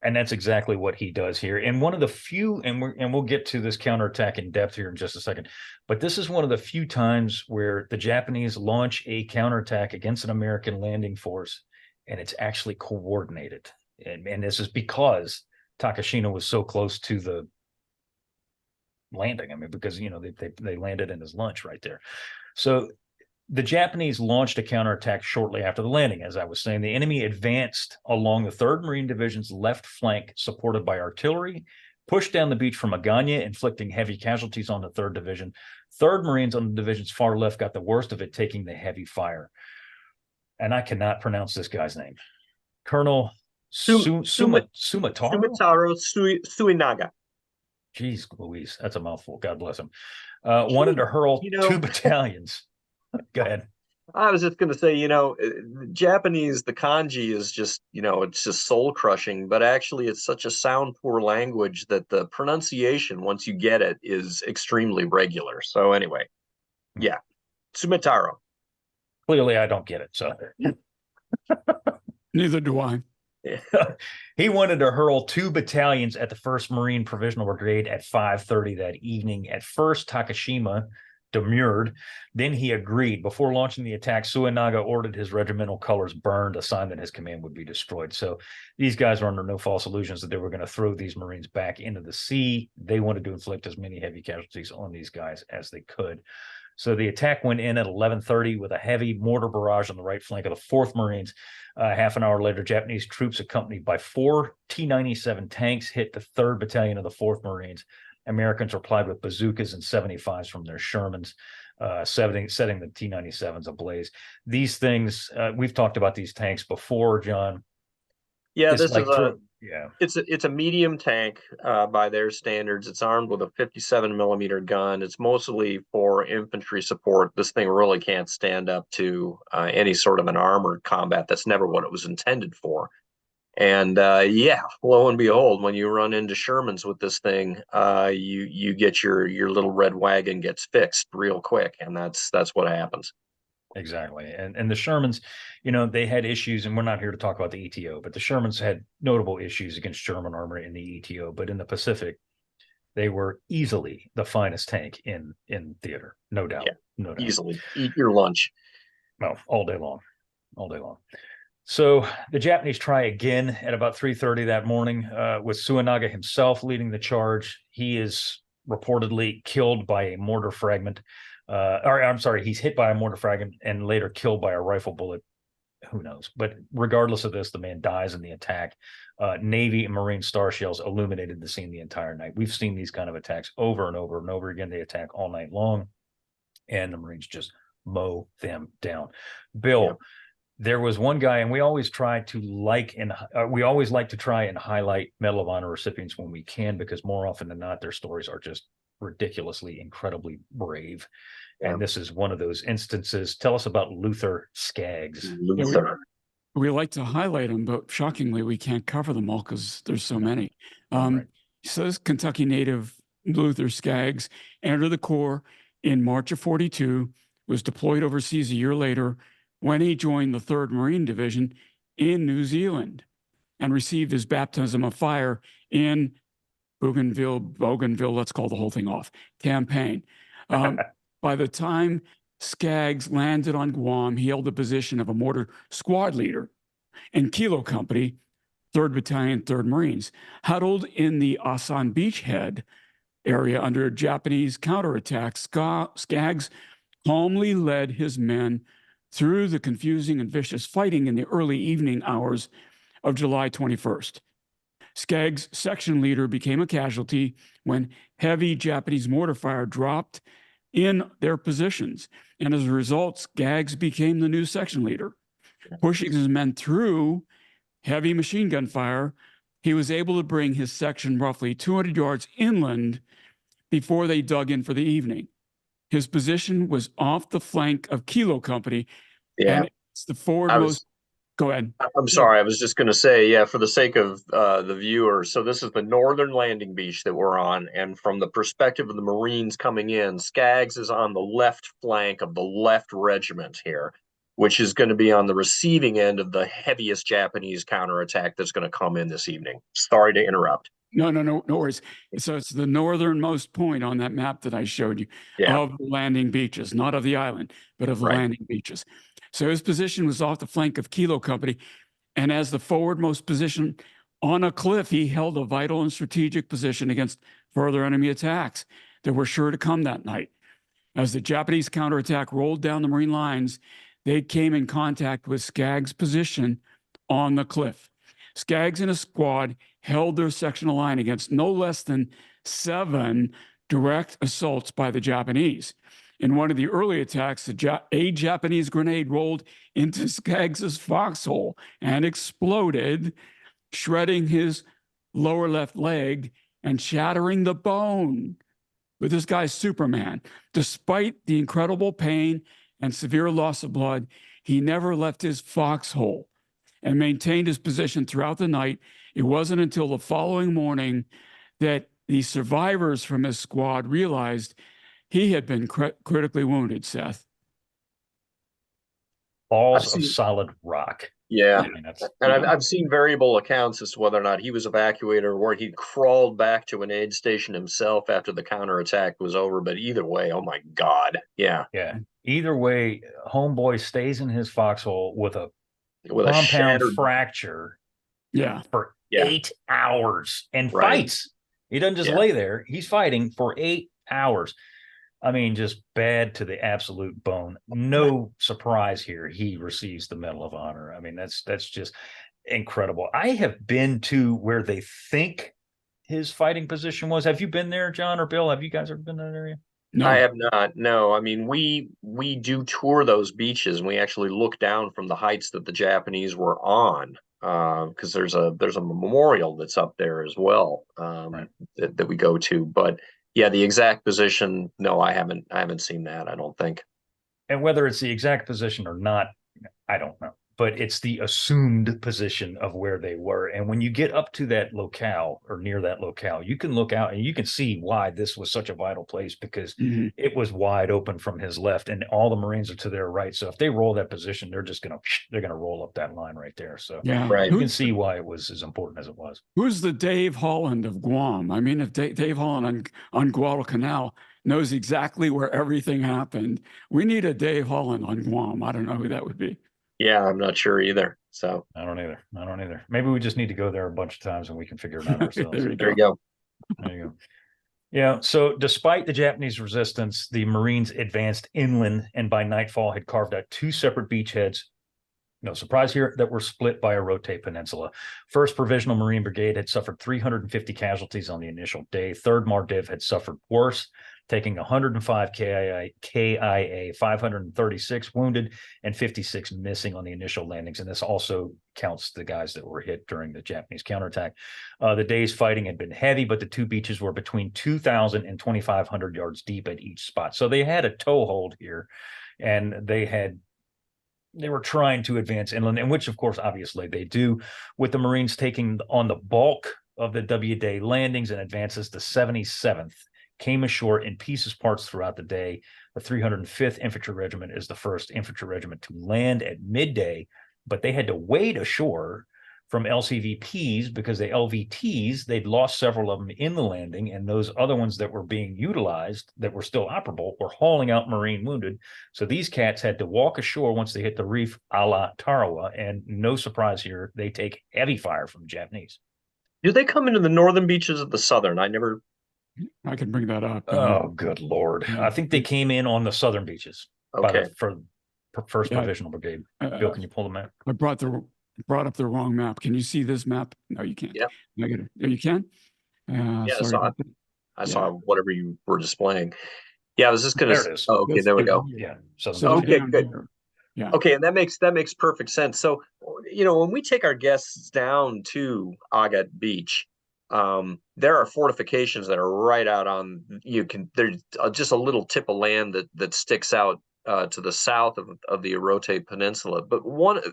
And that's exactly what he does here. And one of the few, and we'll get to this counterattack in depth here in just a second, but this is one of the few times where the Japanese launch a counterattack against an American landing force, and it's actually coordinated. And this is because Takashina was so close to the landing. I mean, because, they landed in his lunch right there. So the Japanese launched a counterattack shortly after the landing. As I was saying, the enemy advanced along the 3rd Marine Division's left flank, supported by artillery, pushed down the beach from Aganya, inflicting heavy casualties on the 3rd Division. 3rd Marines on the division's far left got the worst of it, taking the heavy fire. And I cannot pronounce this guy's name. Colonel Sumitaro Suinaga. Jeez Louise, that's a mouthful. God bless him. Wanted to hurl 2 battalions. Go ahead. I was just going to say, Japanese, the kanji is just, it's just soul crushing, but actually it's such a sound poor language that the pronunciation, once you get it, is extremely regular. So anyway, Sumitaro. Clearly I don't get it. So neither do I. He wanted to hurl 2 battalions at the 1st Marine Provisional Brigade at 5:30 that evening. At first, Takashima demurred. Then he agreed. Before launching the attack, Suinaga ordered his regimental colors burned, a sign that his command would be destroyed. So these guys were under no false illusions that they were going to throw these Marines back into the sea. They wanted to inflict as many heavy casualties on these guys as they could. So the attack went in at 11:30 with a heavy mortar barrage on the right flank of the 4th Marines. Half an hour later, Japanese troops accompanied by 4 T-97 tanks hit the 3rd Battalion of the 4th Marines. Americans replied with bazookas and 75s from their Shermans, setting the T-97s ablaze. These things, we've talked about these tanks before, John. Yeah, it's a medium tank by their standards. It's armed with a 57 millimeter gun. It's mostly for infantry support. This thing really can't stand up to any sort of an armored combat. That's never what it was intended for. And lo and behold, when you run into Shermans with this thing, you get your little red wagon gets fixed real quick, and that's what happens. Exactly. And the Shermans, they had issues, and we're not here to talk about the ETO, but the Shermans had notable issues against German armor in the ETO. But in the Pacific, they were easily the finest tank in theater, no doubt. Yeah, no doubt. Easily. Eat your lunch. Well, all day long. All day long. So the Japanese try again at about 3:30 that morning, with Suenaga himself leading the charge. He is reportedly killed by a mortar fragment. Or I'm sorry, he's hit by a mortar fragment and later killed by a rifle bullet. Who knows? But regardless of this, the man dies in the attack. Navy and Marine star shells illuminated the scene the entire night. We've seen these kind of attacks over and over and over again. They attack all night long, and the Marines just mow them down. Bill, yeah. There was one guy, and we always like to try and highlight Medal of Honor recipients when we can, because more often than not, their stories are just ridiculously, incredibly brave. Yeah. And this is one of those instances. Tell us about Luther Skaggs. Luther. We like to highlight them, but shockingly, we can't cover them all because there's so many. Right. So this Kentucky native Luther Skaggs entered the Corps in March of '42, was deployed overseas a year later when he joined the 3rd Marine Division in New Zealand and received his baptism of fire in Bougainville, let's call the whole thing off, campaign. By the time Skaggs landed on Guam, he held the position of a mortar squad leader in Kilo Company, 3rd Battalion, 3rd Marines. Huddled in the Asan Beachhead area under Japanese counterattack, Skaggs calmly led his men through the confusing and vicious fighting in the early evening hours of July 21st. Skaggs' section leader became a casualty when heavy Japanese mortar fire dropped in their positions. And as a result, Skaggs became the new section leader. Pushing his men through heavy machine gun fire, he was able to bring his section roughly 200 yards inland before they dug in for the evening. His position was off the flank of Kilo Company. Yeah. And it's the forwardmost. Go ahead. I'm sorry. I was just going to say, yeah, for the sake of the viewer. So this is the northern landing beach that we're on. And from the perspective of the Marines coming in, Skaggs is on the left flank of the left regiment here, which is going to be on the receiving end of the heaviest Japanese counterattack that's going to come in this evening. Sorry to interrupt. No worries. So it's the northernmost point on that map that I showed you of the landing beaches, not of the island, but of the landing beaches. So his position was off the flank of Kilo Company, and as the forwardmost position on a cliff, he held a vital and strategic position against further enemy attacks that were sure to come that night. As the Japanese counterattack rolled down the Marine lines, they came in contact with Skaggs' position on the cliff. Skaggs and his squad held their sectional line against no less than 7 direct assaults by the Japanese. In one of the early attacks, a Japanese grenade rolled into Skaggs' foxhole and exploded, shredding his lower left leg and shattering the bone. But this guy's Superman. Despite the incredible pain and severe loss of blood, he never left his foxhole and maintained his position throughout the night. It wasn't until the following morning that the survivors from his squad realized he had been critically wounded, Seth. Balls of solid rock. Yeah. I mean, and I've seen variable accounts as to whether or not he was evacuated or where he crawled back to an aid station himself after the counterattack was over. But either way, oh my God. Yeah. Yeah. Either way, homeboy stays in his foxhole with a compound fracture for 8 hours and fights. He doesn't just lay there. He's fighting for 8 hours. I mean, just bad to the absolute bone. No surprise here. He receives the Medal of Honor. I mean, that's just incredible. I have been to where they think his fighting position was. Have you been there, John or Bill? Have you guys ever been in that area? No. I have not. No, I mean, we do tour those beaches, and we actually look down from the heights that the Japanese were on, because there's a memorial that's up there as well, that we go to. But yeah, the exact position, no, I haven't seen that, I don't think. And whether it's the exact position or not, I don't know. but it's the assumed position of where they were. And when you get up to that locale or near that locale, you can look out and you can see why this was such a vital place, because it was wide open from his left and all the Marines are to their right. So if they roll that position, they're going to roll up that line right there. So right. You can see why it was as important as it was. Who's the Dave Holland of Guam? I mean, if Dave Holland on Guadalcanal knows exactly where everything happened, we need a Dave Holland on Guam. I don't know who that would be. Yeah, I'm not sure either. So I don't either. Maybe we just need to go there a bunch of times and we can figure it out ourselves. There you go. Yeah. So despite the Japanese resistance, the Marines advanced inland and by nightfall had carved out 2 separate beachheads. No surprise here that were split by a Rote Peninsula. 1st Provisional Marine Brigade had suffered 350 casualties on the initial day. 3rd Mardiv had suffered worse, taking 105 KIA, 536 wounded, and 56 missing on the initial landings. And this also counts the guys that were hit during the Japanese counterattack. The day's fighting had been heavy, but the 2 beaches were between 2,000 and 2,500 yards deep at each spot. So they had a toehold here, and they were trying to advance inland, and which, of course, obviously they do, with the Marines taking on the bulk of the W-Day landings and advances. The 77th came ashore in pieces parts throughout the day. The 305th Infantry Regiment is the first infantry regiment to land at midday, but they had to wade ashore from LCVPs because the LVTs, they'd lost several of them in the landing, and those other ones that were being utilized that were still operable were hauling out Marine wounded. So these cats had to walk ashore once they hit the reef a la Tarawa, and no surprise here, they take heavy fire from the Japanese. Do they come into the northern beaches or the southern? I can bring that up. Oh, good Lord. I think they came in on the southern beaches. Okay. For 1st Provisional Brigade. Bill, can you pull the map? I brought up the wrong map. Can you see this map? No, you can't. Yeah. Negative. Oh, you can? I saw whatever you were displaying. Yeah, I was just going to. There it is. Oh, okay, there we go. Yeah. So okay, good. Yeah. Okay, and that makes perfect sense. So, when we take our guests down to Agat Beach, there are fortifications that are right out on. There's just a little tip of land that sticks out to the south of the Orote Peninsula,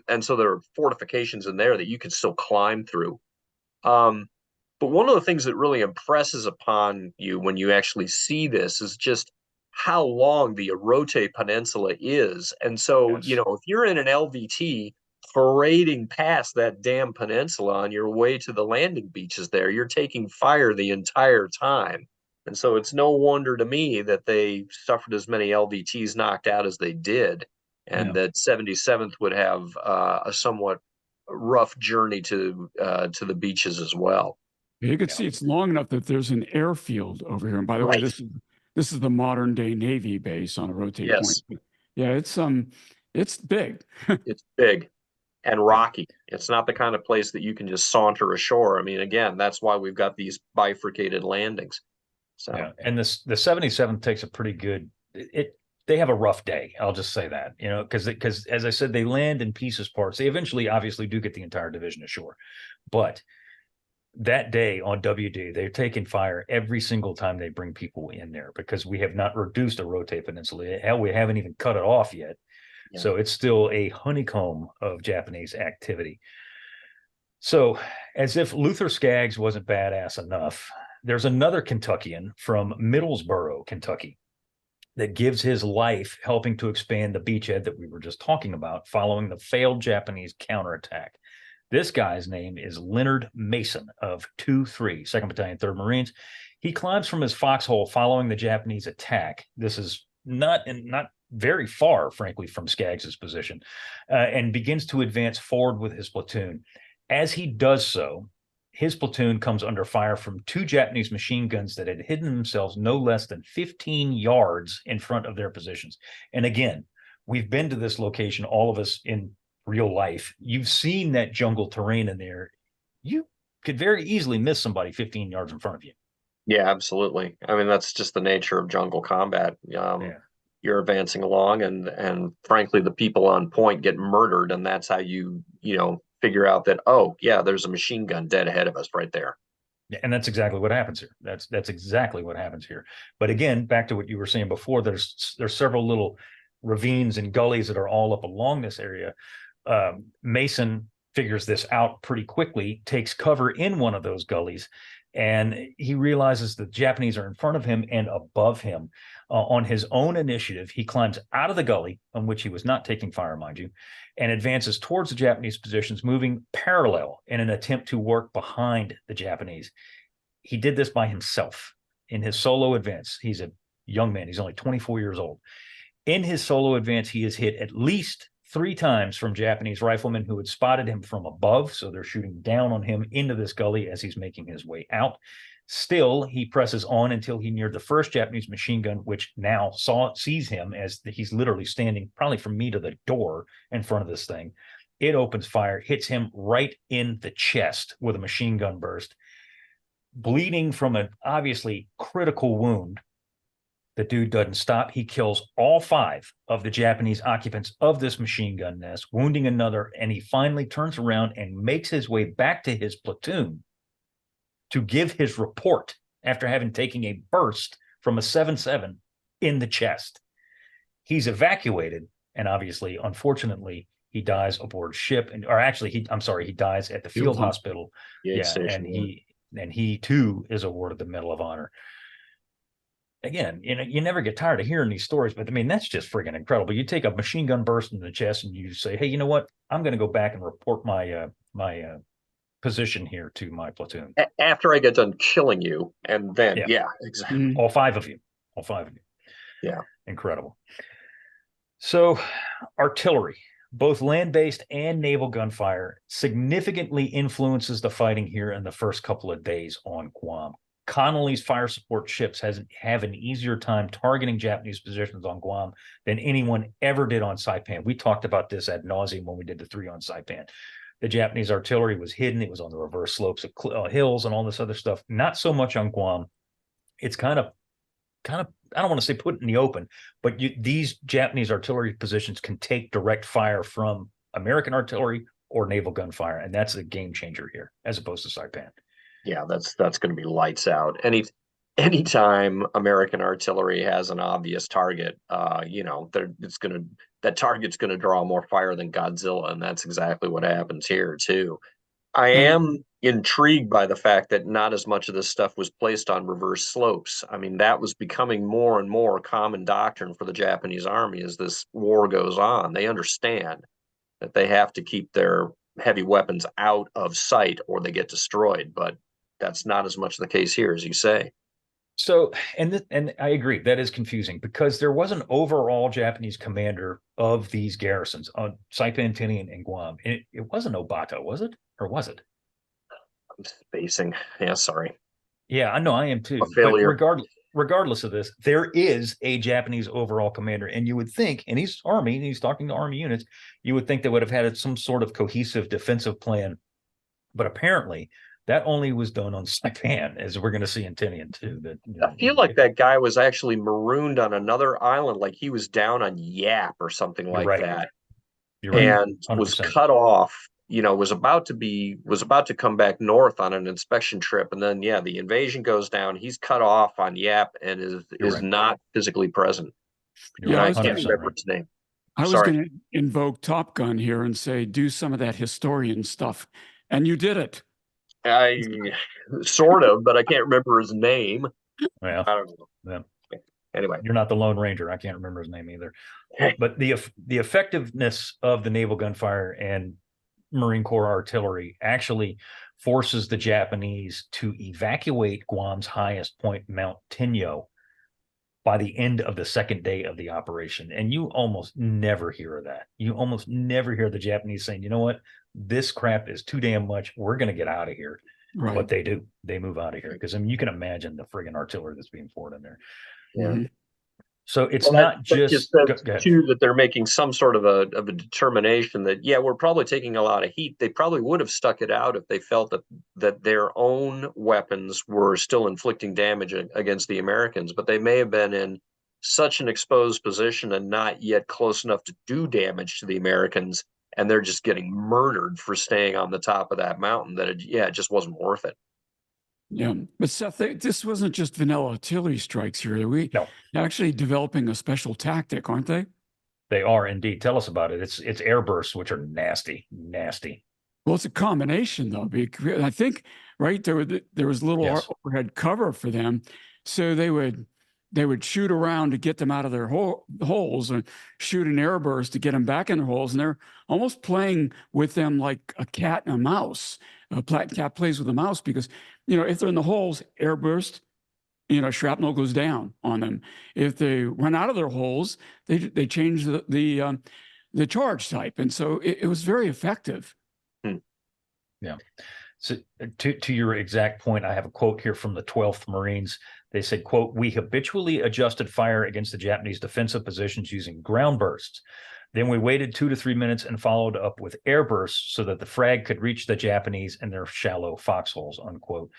and so there are fortifications in there that you can still climb through. But one of the things that really impresses upon you when you actually see this is just how long the Orote Peninsula is. And so, yes. If you're in an LVT parading past that damn peninsula on your way to the landing beaches there, you're taking fire the entire time. And so it's no wonder to me that they suffered as many LVTs knocked out as they did, and that 77th would have a somewhat rough journey to the beaches as well. You can see it's long enough that there's an airfield over here. And by the way, this is the modern day Navy base on a rotate point. Yeah, it's big. It's big and rocky. It's not the kind of place that you can just saunter ashore. I mean, again, that's why we've got these bifurcated landings. So and the 77th takes a pretty good. They have a rough day. I'll just say that, because as I said, they land in pieces parts. They eventually, obviously, do get the entire division ashore, but that day on WD, they're taking fire every single time they bring people in there, because we have not reduced a Rote Peninsula. Hell, we haven't even cut it off yet. Yeah. So it's still a honeycomb of Japanese activity. So as if Luther Skaggs wasn't badass enough, there's another Kentuckian from Middlesboro, Kentucky, that gives his life helping to expand the beachhead that we were just talking about following the failed Japanese counterattack. This guy's name is Leonard Mason of 2-3, 2nd Battalion, 3rd Marines. He climbs from his foxhole following the Japanese attack. This is not very far, frankly, from Skaggs's position, and begins to advance forward with his platoon. As he does so, his platoon comes under fire from 2 Japanese machine guns that had hidden themselves no less than 15 yards in front of their positions. And again, we've been to this location, all of us in real life. You've seen that jungle terrain in there. You could very easily miss somebody 15 yards in front of you. Yeah, absolutely. I mean, that's just the nature of jungle combat. You're advancing along, and frankly, the people on point get murdered, and that's how you figure out that, oh yeah, there's a machine gun dead ahead of us right there. And that's exactly what happens here. That's exactly what happens here. But again, back to what you were saying before, there's several little ravines and gullies that are all up along this area. Mason figures this out pretty quickly, takes cover in one of those gullies, and he realizes the Japanese are in front of him and above him. On his own initiative, he climbs out of the gully, on which he was not taking fire, mind you, and advances towards the Japanese positions, moving parallel in an attempt to work behind the Japanese. He did this by himself in his solo advance. He's a young man. He's only 24 years old. In his solo advance, he is hit at least 3 times from Japanese riflemen who had spotted him from above. So they're shooting down on him into this gully as he's making his way out. Still, he presses on until he neared the first Japanese machine gun, which now sees him as he's literally standing probably from me to the door in front of this thing. It opens fire, hits him right in the chest with a machine gun burst. Bleeding from an obviously critical wound, the dude doesn't stop. He kills all 5 of the Japanese occupants of this machine gun nest, wounding another, and he finally turns around and makes his way back to his platoon to give his report after having taken a burst from a 7.7 in the chest. He's evacuated, and obviously, unfortunately, he dies aboard ship, he dies at the field hospital. And he too is awarded the Medal of Honor. Again, you never get tired of hearing these stories, but I mean, that's just friggin' incredible. You take a machine gun burst in the chest and you say, hey, you know what? I'm going to go back and report my position here to my platoon. After I get done killing you. And then, yeah exactly. All 5 of you. Yeah. Incredible. So artillery, both land-based and naval gunfire, significantly influences the fighting here in the first couple of days on Guam. Connolly's fire support ships have an easier time targeting Japanese positions on Guam than anyone ever did on Saipan. We talked about this ad nauseum when we did the 3 on Saipan. The Japanese artillery was hidden. It was on the reverse slopes of hills and all this other stuff. Not so much on Guam. It's kind of, I don't want to say put in the open, but these Japanese artillery positions can take direct fire from American artillery or naval gunfire, and that's a game changer here as opposed to Saipan. Yeah, that's going to be lights out. Anytime American artillery has an obvious target, that target's going to draw more fire than Godzilla, and that's exactly what happens here too. I am intrigued by the fact that not as much of this stuff was placed on reverse slopes. I mean, that was becoming more and more common doctrine for the Japanese army as this war goes on. They understand that they have to keep their heavy weapons out of sight or they get destroyed, but that's not as much the case here, as you say. So, and I agree, that is confusing because there was an overall Japanese commander of these garrisons on Saipan, Tinian, and Guam. It wasn't Obata, was it? Or was it? I'm spacing. Yeah, sorry. Yeah, I know, I am too. A failure. But regardless of this, there is a Japanese overall commander, and you would think, and he's Army, and he's talking to Army units, you would think they would have had some sort of cohesive defensive plan. But apparently, that only was done on Saipan, as we're going to see in Tinian too. I feel like that guy was actually marooned on another island, like he was down on Yap or something like that. You're right. And 100%. Was cut off. Was about to come back north on an inspection trip, and then the invasion goes down. He's cut off on Yap and is not physically present. I can't remember his name. I was going to invoke Top Gun here and say, do some of that historian stuff, and you did it. I sort of, but I can't remember his name. Well, I don't know. Yeah. Anyway, you're not the Lone Ranger. I can't remember his name either. But the effectiveness of the naval gunfire and Marine Corps artillery actually forces the Japanese to evacuate Guam's highest point, Mount Tenyo, by the end of the second day of the operation. And you almost never hear of that. You almost never hear the Japanese saying, you know what, this crap is too damn much. We're going to get out of here. Right. But they do. They move out of here. Because you can imagine the friggin' artillery that's being poured in there. Yeah. Mm-hmm. So it's not just too that they're making some sort of a determination that we're probably taking a lot of heat. They probably would have stuck it out if they felt that their own weapons were still inflicting damage against the Americans, but they may have been in such an exposed position and not yet close enough to do damage to the Americans, and they're just getting murdered for staying on the top of that mountain that it just wasn't worth it. Yeah, but Seth, this wasn't just vanilla artillery strikes here. They're actually developing a special tactic, aren't they? They are indeed. Tell us about it. It's airbursts, which are nasty, nasty. Well, it's a combination though, because I think there was little overhead cover for them, so they would shoot around to get them out of their holes and shoot an airburst to get them back in their holes, and they're almost playing with them like a cat and a mouse. A cat plays with a mouse because if they're in the holes, airburst, shrapnel goes down on them. If they run out of their holes, they change the charge type, and so it was very effective. Yeah. So to your exact point, I have a quote here from the 12th Marines. They said, quote, "We habitually adjusted fire against the Japanese defensive positions using ground bursts. Then we waited 2 to 3 minutes and followed up with air bursts so that the frag could reach the Japanese in their shallow foxholes," unquote.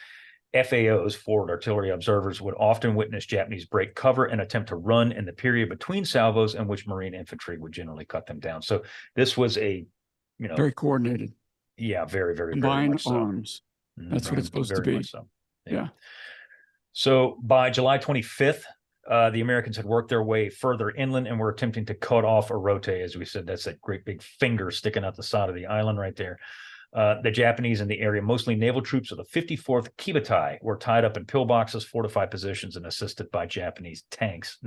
FAOs, forward artillery observers, would often witness Japanese break cover and attempt to run in the period between salvos, in which Marine infantry would generally cut them down. So this was a, very coordinated. Yeah, very, very, combined very much arms. So. That's what it's supposed to be. So. Yeah. So by July 25th, the Americans had worked their way further inland and were attempting to cut off Orote. As we said, that's that great big finger sticking out the side of the island right there. The Japanese in the area, mostly naval troops of the 54th Kibutai, were tied up in pillboxes, fortified positions, and assisted by Japanese tanks.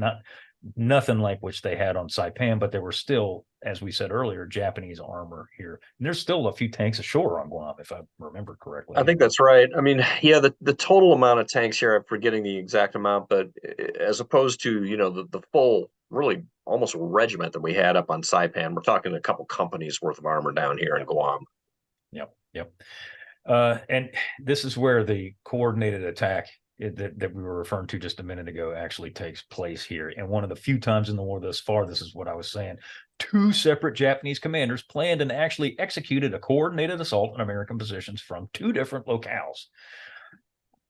Nothing like which they had on Saipan, but there were still, as we said earlier, Japanese armor here. And there's still a few tanks ashore on Guam, if I remember correctly. I think that's right. I mean, yeah, the total amount of tanks here, I'm forgetting the exact amount, but as opposed to, the full, really almost regiment that we had up on Saipan, we're talking a couple companies worth of armor down here in Guam. Yep. And this is where the coordinated attack that we were referring to just a minute ago actually takes place here. And one of the few times in the war thus far, this is what I was saying, 2 separate Japanese commanders planned and actually executed a coordinated assault on American positions from 2 different locales.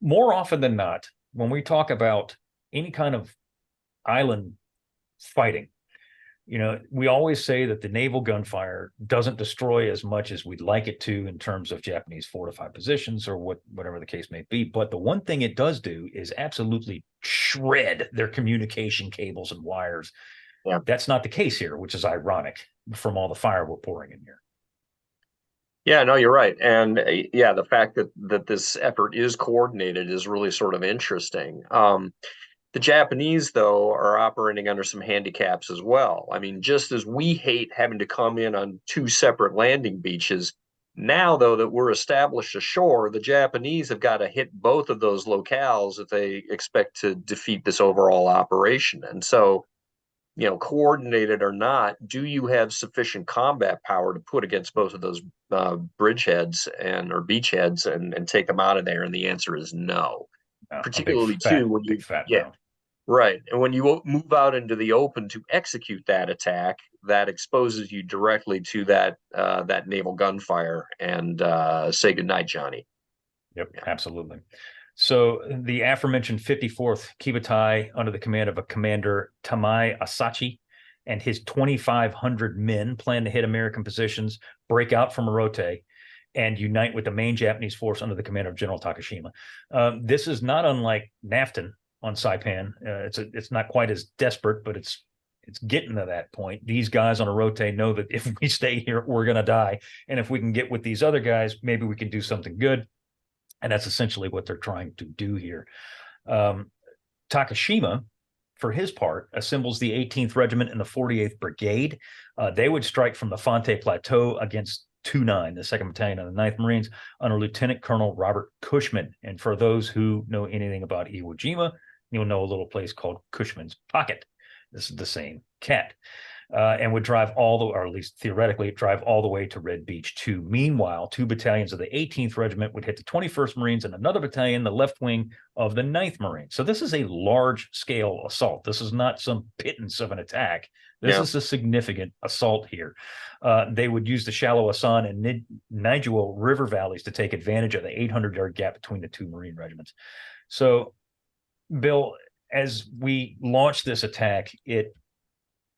More often than not, when we talk about any kind of island fighting, we always say that the naval gunfire doesn't destroy as much as we'd like it to in terms of Japanese fortified positions or whatever the case may be. But the one thing it does do is absolutely shred their communication cables and wires. Yeah. That's not the case here, which is ironic from all the fire we're pouring in here. Yeah, no, you're right. And the fact that this effort is coordinated is really sort of interesting. The Japanese, though, are operating under some handicaps as well. I mean, just as we hate having to come in on 2 separate landing beaches, now, though, that we're established ashore, the Japanese have got to hit both of those locales if they expect to defeat this overall operation. And so, coordinated or not, do you have sufficient combat power to put against both of those bridgeheads or beachheads and take them out of there? And the answer is no. Particularly too when you right, and when you move out into the open to execute that attack, that exposes you directly to that naval gunfire. And say goodnight, Johnny. Yep, absolutely. So the aforementioned 54th Kibutai, under the command of a commander Tamai Asachi, and his 2,500 men, plan to hit American positions, break out from Orote, and unite with the main Japanese force under the command of General Takashima. This is not unlike Nafton on Saipan. It's not quite as desperate, but it's getting to that point. These guys on Orote know that if we stay here, we're going to die. And if we can get with these other guys, maybe we can do something good. And that's essentially what they're trying to do here. Takashima, for his part, assembles the 18th Regiment and the 48th Brigade. They would strike from the Fonte Plateau against 2-9, the 2nd Battalion of the 9th Marines, under Lieutenant Colonel Robert Cushman. And for those who know anything about Iwo Jima, you'll know a little place called Cushman's Pocket. This is the same cat. And would drive or at least theoretically, drive all the way to Red Beach 2. Meanwhile, 2 battalions of the 18th Regiment would hit the 21st Marines and another battalion, the left wing of the 9th Marines. So this is a large-scale assault. This is not some pittance of an attack. This is a significant assault here. They would use the shallow Asan and Nijuo river valleys to take advantage of the 800-yard gap between the 2 Marine regiments. So, Bill, as we launch this attack, it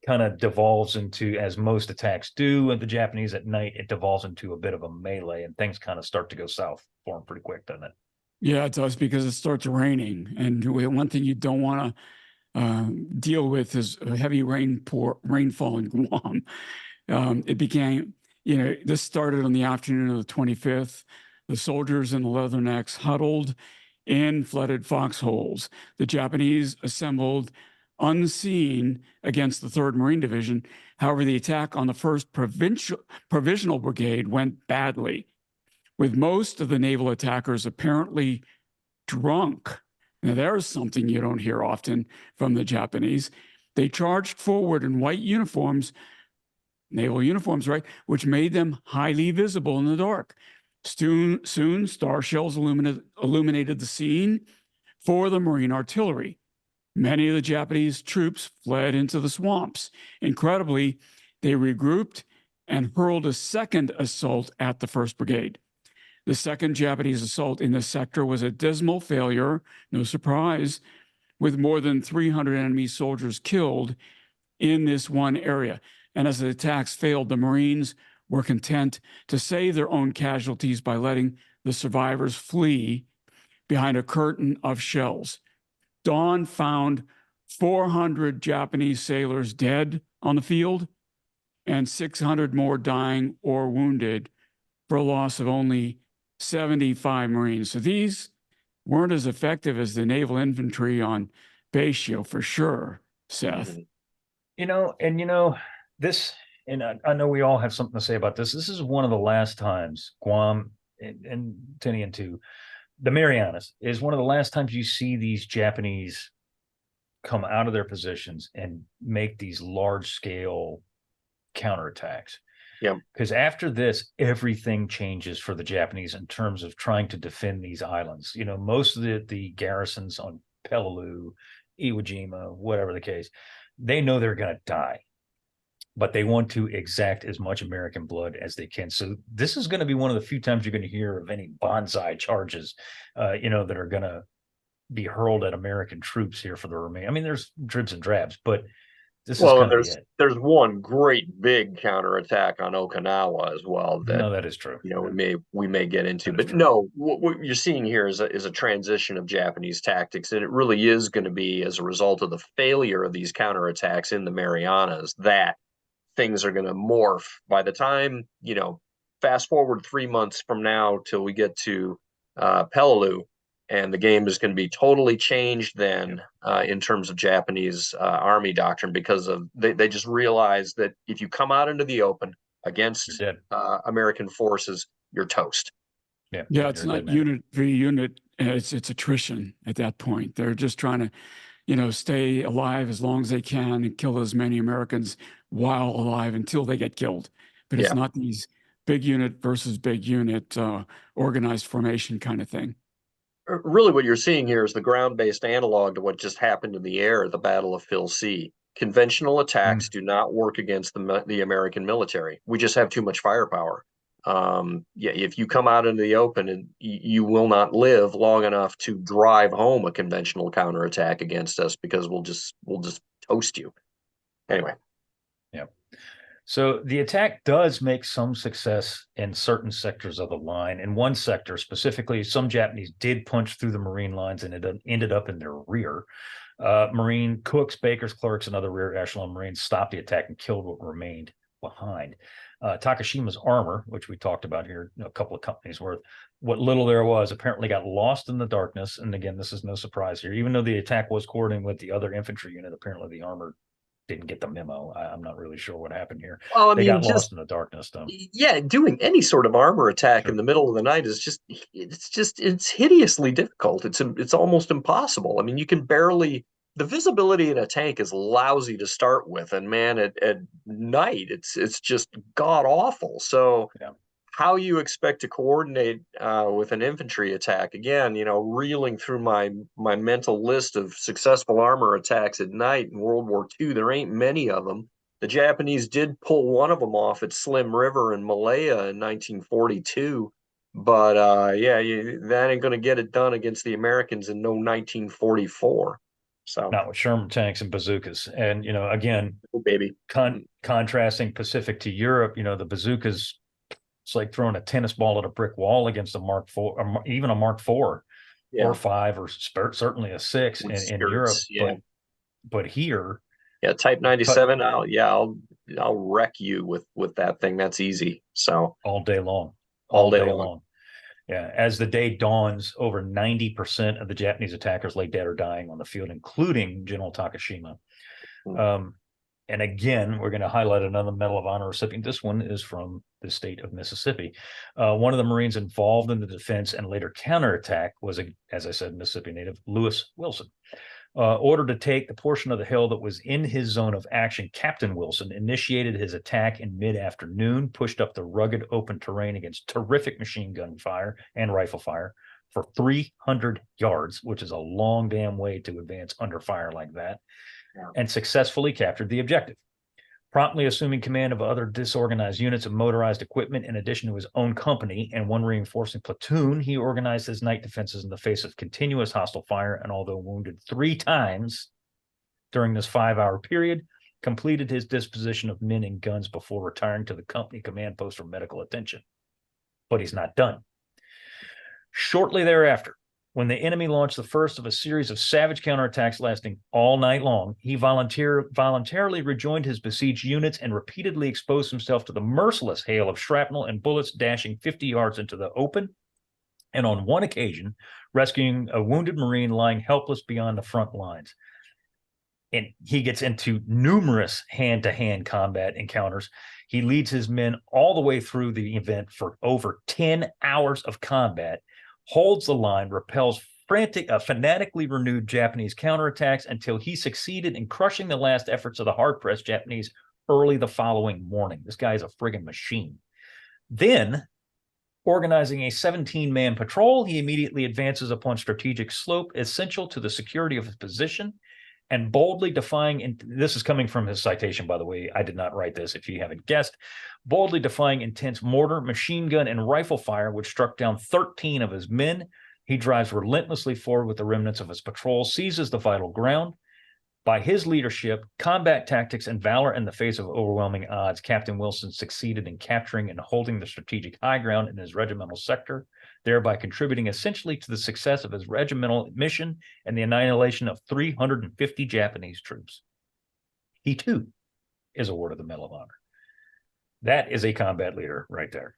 kind of devolves into, as most attacks do, and the Japanese at night, it devolves into a bit of a melee, and things kind of start to go south for them pretty quick, doesn't it? Yeah, it does, because it starts raining. And one thing you don't want to deal with is heavy rainfall in Guam. It began, this started on the afternoon of the 25th. The soldiers in the Leathernecks huddled in flooded foxholes. The Japanese assembled unseen against the 3rd Marine Division. However, the attack on the 1st Provisional Brigade went badly, with most of the naval attackers apparently drunk. Now, there's something you don't hear often from the Japanese. They charged forward in white uniforms, naval uniforms, right, which made them highly visible in the dark. Soon star shells illuminated the scene for the Marine artillery. Many of the Japanese troops fled into the swamps. Incredibly, they regrouped and hurled a second assault at the 1st Brigade. The second Japanese assault in this sector was a dismal failure, no surprise, with more than 300 enemy soldiers killed in this one area. And as the attacks failed, the Marines were content to save their own casualties by letting the survivors flee behind a curtain of shells. Dawn found 400 Japanese sailors dead on the field and 600 more dying or wounded, for a loss of only 75 Marines. So these weren't as effective as the naval infantry on Basio, for sure, Seth. This, and I know we all have something to say about this. This is one of the last times Guam and Tinian too, the Marianas is one of the last times you see these Japanese come out of their positions and make these large scale counterattacks. Yeah. Because after this, everything changes for the Japanese in terms of trying to defend these islands. Most of the garrisons on Peleliu, Iwo Jima, whatever the case, they know they're going to die, but they want to exact as much American blood as they can. So this is going to be one of the few times you're going to hear of any banzai charges, that are going to be hurled at American troops here for the remaining. I mean, there's dribs and drabs, but this is kind of it. There's one great big counterattack on Okinawa as well. That is true. We may get into, but no, what you're seeing here is a transition of Japanese tactics, and it really is going to be as a result of the failure of these counterattacks in the Marianas that things are going to morph. By the time, fast forward 3 months from now till we get to Peleliu, and the game is going to be totally changed then in terms of Japanese Army doctrine, because of they just realize that if you come out into the open against American forces, you're toast. Yeah, it's not unit v unit. It's attrition at that point. They're just trying to, stay alive as long as they can and kill as many Americans while alive until they get killed. But it's not these big unit versus big unit organized formation kind of thing. Really, what you're seeing here is the ground-based analog to what just happened in the air at the Battle of Phil C. Conventional attacks do not work against the American military. We just have too much firepower. If you come out into the open, and you will not live long enough to drive home a conventional counterattack against us, because we'll just toast you. Anyway. Yeah. So the attack does make some success in certain sectors of the line. In one sector specifically, some Japanese did punch through the Marine lines, and it ended up in their rear. Marine cooks, bakers, clerks, and other rear echelon Marines stopped the attack and killed what remained behind. Takashima's armor, which we talked about here, a couple of companies worth, what little there was apparently got lost in the darkness. And again, this is no surprise here. Even though the attack was coordinated with the other infantry unit, apparently the armor didn't get the memo. I'm not really sure what happened here. Well, they got lost in the darkness, though. Yeah, doing any sort of armor attack in the middle of the night is it's hideously difficult. It's almost impossible. I mean, you can barely. The visibility in a tank is lousy to start with, and man, at night it's just god awful. So how you expect to coordinate with an infantry attack? Again, reeling through my mental list of successful armor attacks at night in World War II, there ain't many of them. The Japanese did pull one of them off at Slim River in Malaya in 1942, but that ain't going to get it done against the Americans in no 1944. So not with Sherman tanks and bazookas. And again, contrasting Pacific to Europe, the bazookas, it's like throwing a tennis ball at a brick wall against a Mark IV, even a Mark IV or 5, or certainly a 6 in Europe. But here, yeah, Type 97. I'll wreck you with that thing. That's easy. So all day long, all day long. Yeah, as the day dawns, over 90% of the Japanese attackers lay dead or dying on the field, including General Takashima. And again, we're going to highlight another Medal of Honor recipient. This one is from the state of Mississippi. One of the Marines involved in the defense and later counterattack was, as I said, Mississippi native Lewis Wilson. Ordered to take the portion of the hill that was in his zone of action, Captain Wilson initiated his attack in mid-afternoon, pushed up the rugged open terrain against terrific machine gun fire and rifle fire for 300 yards, which is a long damn way to advance under fire like that, and successfully captured the objective. Promptly assuming command of other disorganized units of motorized equipment in addition to his own company and one reinforcing platoon, he organized his night defenses in the face of continuous hostile fire, and although wounded 3 times during this 5-hour period, completed his disposition of men and guns before retiring to the company command post for medical attention. But he's not done. Shortly thereafter, when the enemy launched the first of a series of savage counterattacks lasting all night long, he voluntarily rejoined his besieged units and repeatedly exposed himself to the merciless hail of shrapnel and bullets dashing 50 yards into the open, and on one occasion, rescuing a wounded Marine lying helpless beyond the front lines. And he gets into numerous hand-to-hand combat encounters. He leads his men all the way through the event for over 10 hours of combat, holds the line, repels fanatically renewed Japanese counterattacks until he succeeded in crushing the last efforts of the hard-pressed Japanese early the following morning. This guy is a friggin' machine. Then, organizing a 17-man patrol, he immediately advances upon strategic slope essential to the security of his position, and boldly defying, and this is coming from his citation, by the way, I did not write this if you haven't guessed, boldly defying intense mortar, machine gun, and rifle fire, which struck down 13 of his men. He drives relentlessly forward with the remnants of his patrol, seizes the vital ground. By his leadership, combat tactics, and valor in the face of overwhelming odds, Captain Wilson succeeded in capturing and holding the strategic high ground in his regimental sector, thereby contributing essentially to the success of his regimental mission and the annihilation of 350 Japanese troops. He, too, is awarded the Medal of Honor. That is a combat leader right there.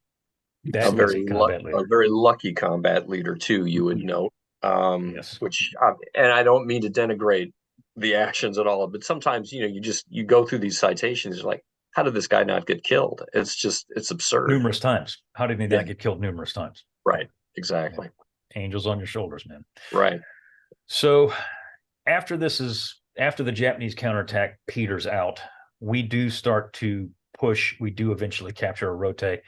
A very lucky combat leader, too, you would note. Yes. Which, and I don't mean to denigrate the actions at all, but sometimes, you go through these citations, you're like, how did this guy not get killed? It's absurd. Numerous times. How did he not get killed numerous times? Right. Exactly. Yeah. Angels on your shoulders, man. Right. So after the Japanese counterattack peters out, we do start to push. We do eventually capture Orote.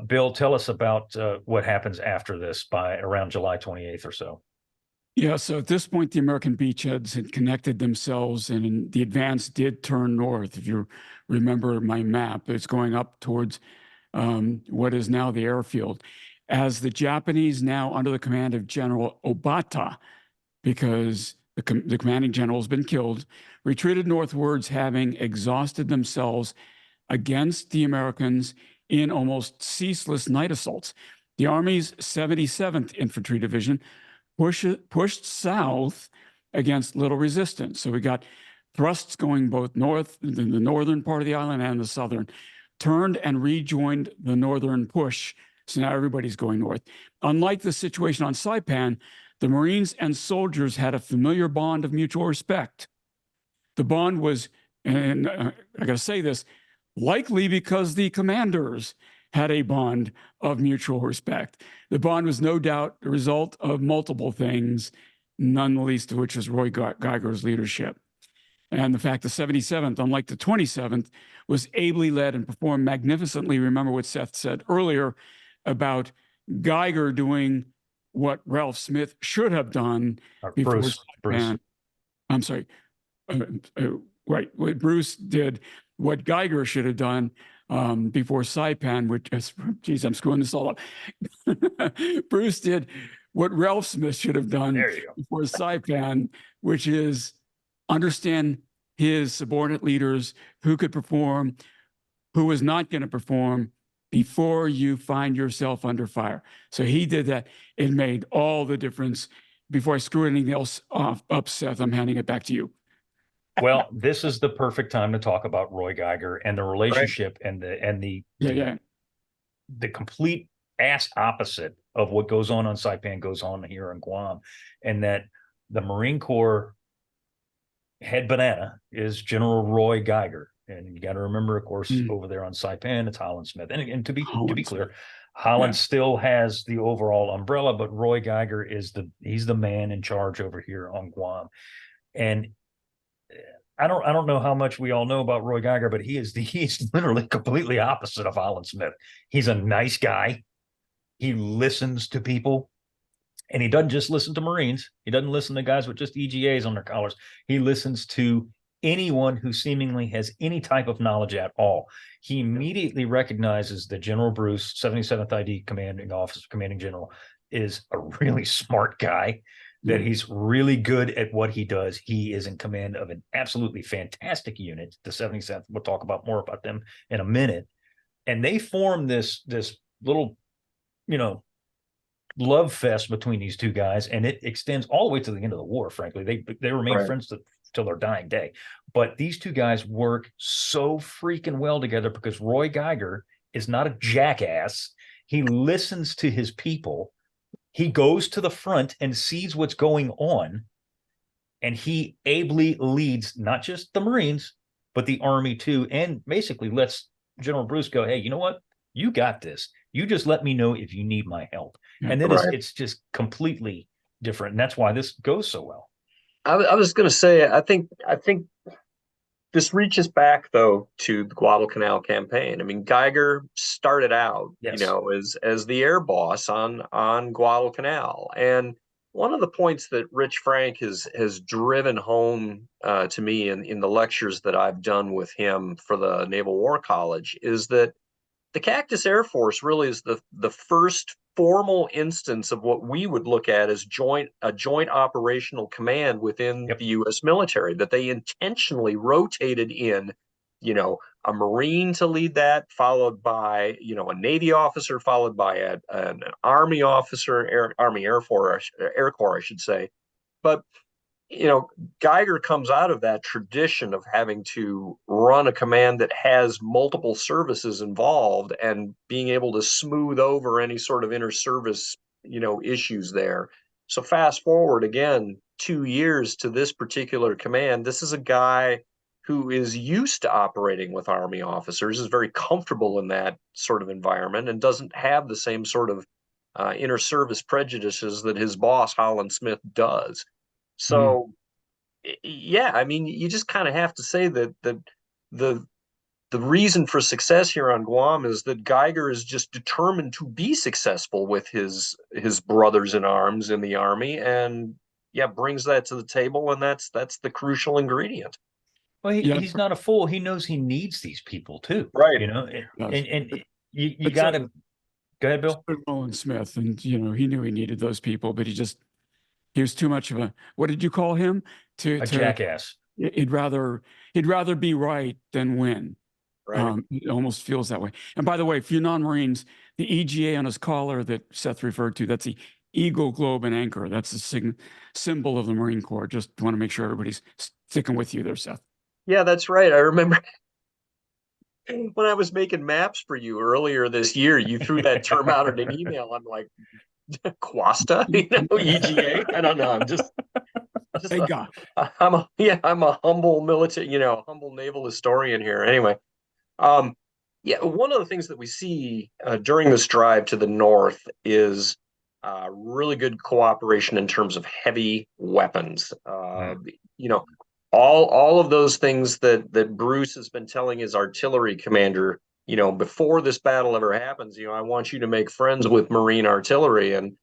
Bill, tell us about what happens after this by around July 28th or so. Yeah, so at this point, the American beachheads had connected themselves, and the advance did turn north. If you remember my map, it's going up towards what is now the airfield. As the Japanese, now under the command of General Obata, because the commanding general has been killed, retreated northwards, having exhausted themselves against the Americans in almost ceaseless night assaults. The Army's 77th Infantry Division pushed south against little resistance. So we got thrusts going both north, the northern part of the island and the southern, turned and rejoined the northern push. So now everybody's going north. Unlike the situation on Saipan, the Marines and soldiers had a familiar bond of mutual respect. The bond was, and I got to say this, likely because the commanders had a bond of mutual respect. The bond was no doubt the result of multiple things, none the least of which was Roy Geiger's leadership. And the fact the 77th, unlike the 27th, was ably led and performed magnificently. Remember what Seth said earlier about Geiger doing what Ralph Smith should have done before Bruce. I'm sorry. Right. Bruce did what Geiger should have done before Saipan, which is, geez, I'm screwing this all up. Bruce did what Ralph Smith should have done before Saipan, which is understand his subordinate leaders, who could perform, who was not going to perform before you find yourself under fire. So he did that. It made all the difference. Before I screw anything else up, Seth, I'm handing it back to you. Well, this is the perfect time to talk about Roy Geiger and the relationship and the complete ass opposite of what goes on Saipan goes on here in Guam, and that the Marine Corps head banana is General Roy Geiger. And you got to remember, of course, over there on Saipan, it's Holland Smith. And to be clear, Holland still has the overall umbrella, but Roy Geiger he's the man in charge over here on Guam. And I don't know how much we all know about Roy Geiger, but he's literally completely opposite of Holland Smith. He's a nice guy. He listens to people. And he doesn't just listen to Marines. He doesn't listen to guys with just EGAs on their collars. He listens to anyone who seemingly has any type of knowledge at all. He immediately recognizes that General Bruce, 77th ID commanding general, is a really smart guy, that he's really good at what he does. He is in command of an absolutely fantastic unit, the 77th. We'll talk about more about them in a minute. And they form this little, love fest between these two guys, and it extends all the way to the end of the war. Frankly, they remain friends till their dying day. But these two guys work so freaking well together because Roy Geiger is not a jackass. He listens to his people. He goes to the front and sees what's going on, and he ably leads not just the Marines but the Army too, and basically lets General Bruce go, hey, you know what? You got this. You just let me know if you need my help. And then it's just completely different. And that's why this goes so well. I was going to say, I think this reaches back, though, to the Guadalcanal campaign. I mean, Geiger started out, as the air boss on Guadalcanal. And one of the points that Rich Frank has driven home to me in the lectures that I've done with him for the Naval War College is that the Cactus Air Force really is the first formal instance of what we would look at as a joint operational command within the U.S. military, that they intentionally rotated in, a Marine to lead that, followed by, a Navy officer, followed by an Army officer, Army Air Corps, I should say. But Geiger comes out of that tradition of having to run a command that has multiple services involved and being able to smooth over any sort of inter-service, issues there. So fast forward again 2 years to this particular command. This is a guy who is used to operating with Army officers, is very comfortable in that sort of environment, and doesn't have the same sort of inter-service prejudices that his boss, Holland Smith, does. So, I mean, you just kind of have to say that the reason for success here on Guam is that Geiger is just determined to be successful with his brothers in arms in the Army, and brings that to the table, and that's the crucial ingredient. Well, he's not a fool. He knows he needs these people too, right? And you got to go ahead, Bill. Roland Smith, and he knew he needed those people, but he was too much of a, what did you call him? A jackass. He'd rather be right than win. Right. It almost feels that way. And by the way, for you non-Marines, the EGA on his collar that Seth referred to, that's the Eagle, Globe, and Anchor. That's the symbol of the Marine Corps. Just want to make sure everybody's sticking with you there, Seth. Yeah, that's right. I remember when I was making maps for you earlier this year, you threw that term out in an email. I'm like, Quasta, EGA. I don't know. I'm a humble military, humble naval historian here. Anyway, one of the things that we see during this drive to the north is really good cooperation in terms of heavy weapons. All of those things that Bruce has been telling his artillery commander, before this battle ever happens, I want you to make friends with Marine artillery. And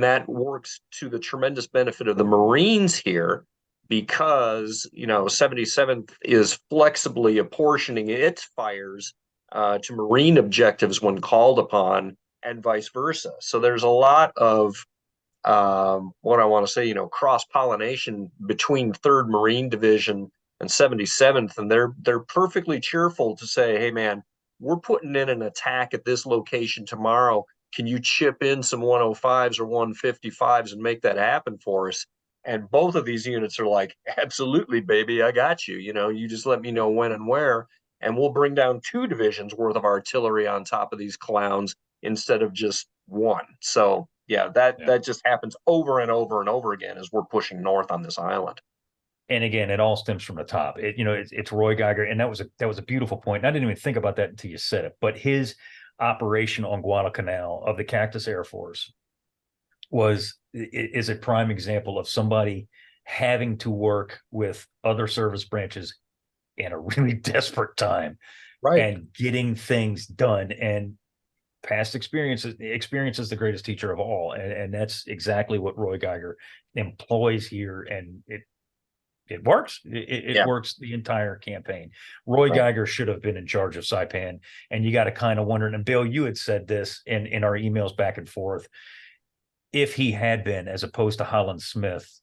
that works to the tremendous benefit of the Marines here, because, 77th is flexibly apportioning its fires to Marine objectives when called upon, and vice versa. So there's a lot of what I want to say, cross-pollination between 3rd Marine Division and 77th, and they're perfectly cheerful to say, hey man, we're putting in an attack at this location tomorrow. Can you chip in some 105s or 155s and make that happen for us? And both of these units are like, absolutely, baby, I got you. You just let me know when and where, and we'll bring down 2 divisions worth of artillery on top of these clowns instead of just one. So yeah, that just happens over and over and over again as we're pushing north on this island. And again, it all stems from the top. It's Roy Geiger, and that was a beautiful point. And I didn't even think about that until you said it. But his operation on Guadalcanal of the Cactus Air Force is a prime example of somebody having to work with other service branches in a really desperate time, right, and getting things done. And past experience is the greatest teacher of all, and that's exactly what Roy Geiger employs here, and it works. It works the entire campaign. Roy Geiger should have been in charge of Saipan, and you got to kind of wonder. And Bill, you had said this in our emails back and forth. If he had been, as opposed to Holland Smith,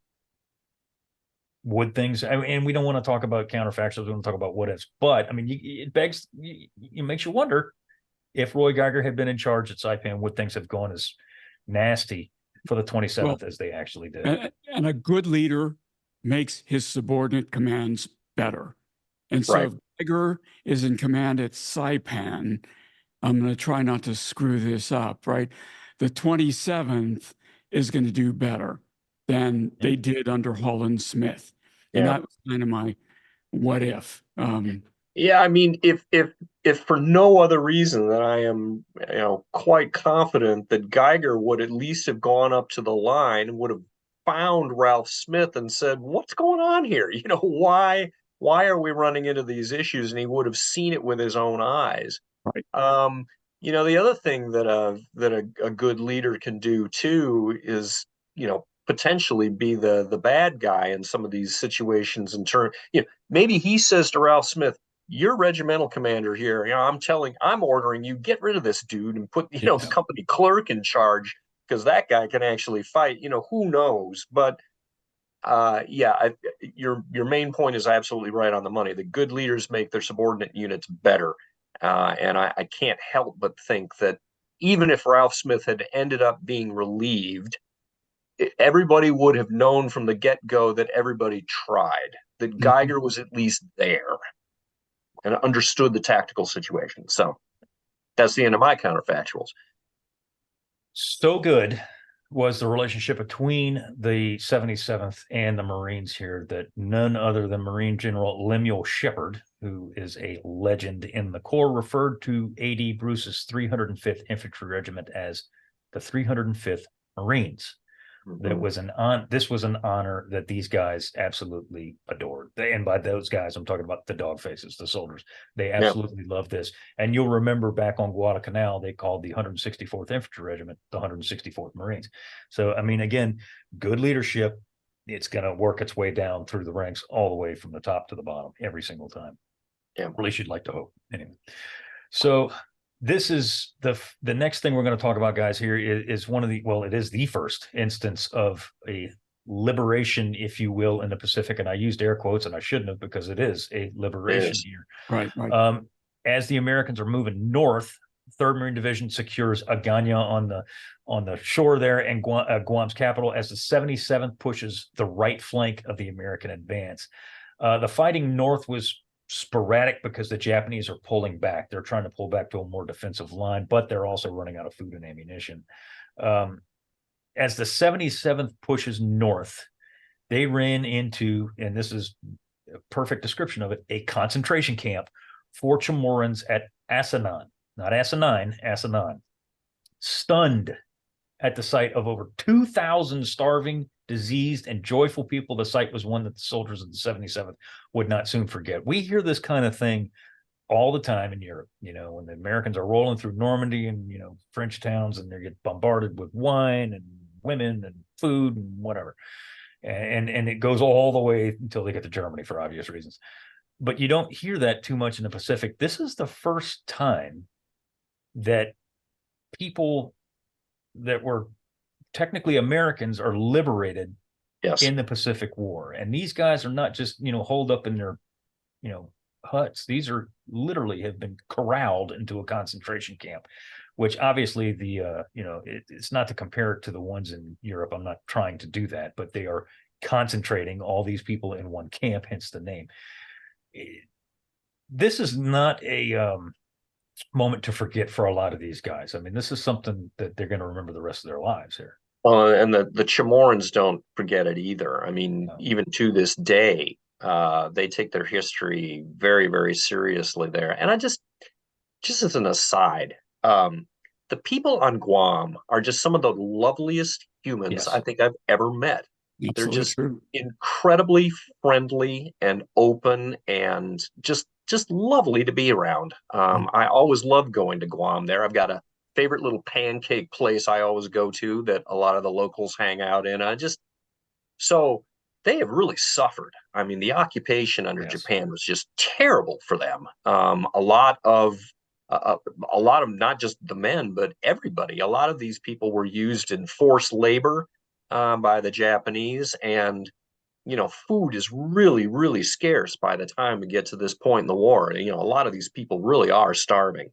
would things? And we don't want to talk about counterfactuals. We want to talk about what ifs. But I mean, it makes you wonder if Roy Geiger had been in charge at Saipan, would things have gone as nasty for the 27th as they actually did? And a good leader makes his subordinate commands better. And so if Geiger is in command at Saipan, I'm going to try not to screw this up, right? The 27th is going to do better than they did under Holland Smith. And that was kind of my what if. Yeah, I mean, if for no other reason than I am, quite confident that Geiger would at least have gone up to the line, would have found Ralph Smith and said, "What's going on here? Why are we running into these issues?" And he would have seen it with his own eyes. Right. The other thing that a good leader can do too is, potentially be the bad guy in some of these situations. Maybe he says to Ralph Smith, "You're regimental commander here. I'm ordering you, get rid of this dude and put, the company clerk in charge, because that guy can actually fight." Who knows? But your main point is absolutely right on the money. The good leaders make their subordinate units better. And I can't help but think that even if Ralph Smith had ended up being relieved, everybody would have known from the get-go that everybody tried, that Geiger was at least there and understood the tactical situation. So that's the end of my counterfactuals. So good was the relationship between the 77th and the Marines here that none other than Marine General Lemuel Shepard, who is a legend in the Corps, referred to A.D. Bruce's 305th Infantry Regiment as the 305th Marines. This was an honor that these guys absolutely adored. And by those guys, I'm talking about the dog faces, the soldiers. They absolutely loved this. And you'll remember back on Guadalcanal, they called the 164th Infantry Regiment the 164th Marines. So, I mean, again, good leadership. It's going to work its way down through the ranks all the way from the top to the bottom every single time. Yeah, at least you'd like to hope. Anyway, so this is the next thing we're going to talk about, guys. Here is it is the first instance of a liberation, if you will, in the Pacific. And I used air quotes, and I shouldn't have, because it is a liberation here. Right. As the Americans are moving north, 3rd Marine Division secures Agana on the shore there, and Guam's capital, as the 77th pushes the right flank of the American advance. The fighting north was sporadic because the Japanese are pulling back. They're trying to pull back to a more defensive line, but they're also running out of food and ammunition. As the 77th pushes north, they ran into, and this is a perfect description of it, a concentration camp for Chamorros at Asanan, not Asinine, Asanan. Stunned at the sight of over 2,000 starving, diseased, and joyful people, the sight was one that the soldiers of the 77th would not soon forget. We hear this kind of thing all the time in Europe, when the Americans are rolling through Normandy and, French towns, and they get bombarded with wine and women and food and whatever. And it goes all the way until they get to Germany for obvious reasons. But you don't hear that too much in the Pacific. This is the first time that people that were technically Americans are liberated in the Pacific War. And these guys are not just, holed up in their, huts. These are literally have been corralled into a concentration camp, which obviously it's not to compare it to the ones in Europe. I'm not trying to do that, but they are concentrating all these people in one camp, hence the name. This is not a moment to forget for a lot of these guys. I mean, this is something that they're going to remember the rest of their lives here. And the Chamorros don't forget it either. I mean, even to this day, they take their history very, very seriously there. And I just as an aside, the people on Guam are just some of the loveliest humans I think I've ever met. Absolutely They're just true. incredibly friendly and open and just lovely to be around. I always love going to Guam there. I've got a favorite little pancake place I always go to that a lot of the locals hang out in. So they have really suffered. I mean, the occupation under Japan was just terrible for them. A lot of not just the men, but everybody. A lot of these people were used in forced labor by the Japanese, and food is really, really scarce by the time we get to this point in the war. A lot of these people really are starving.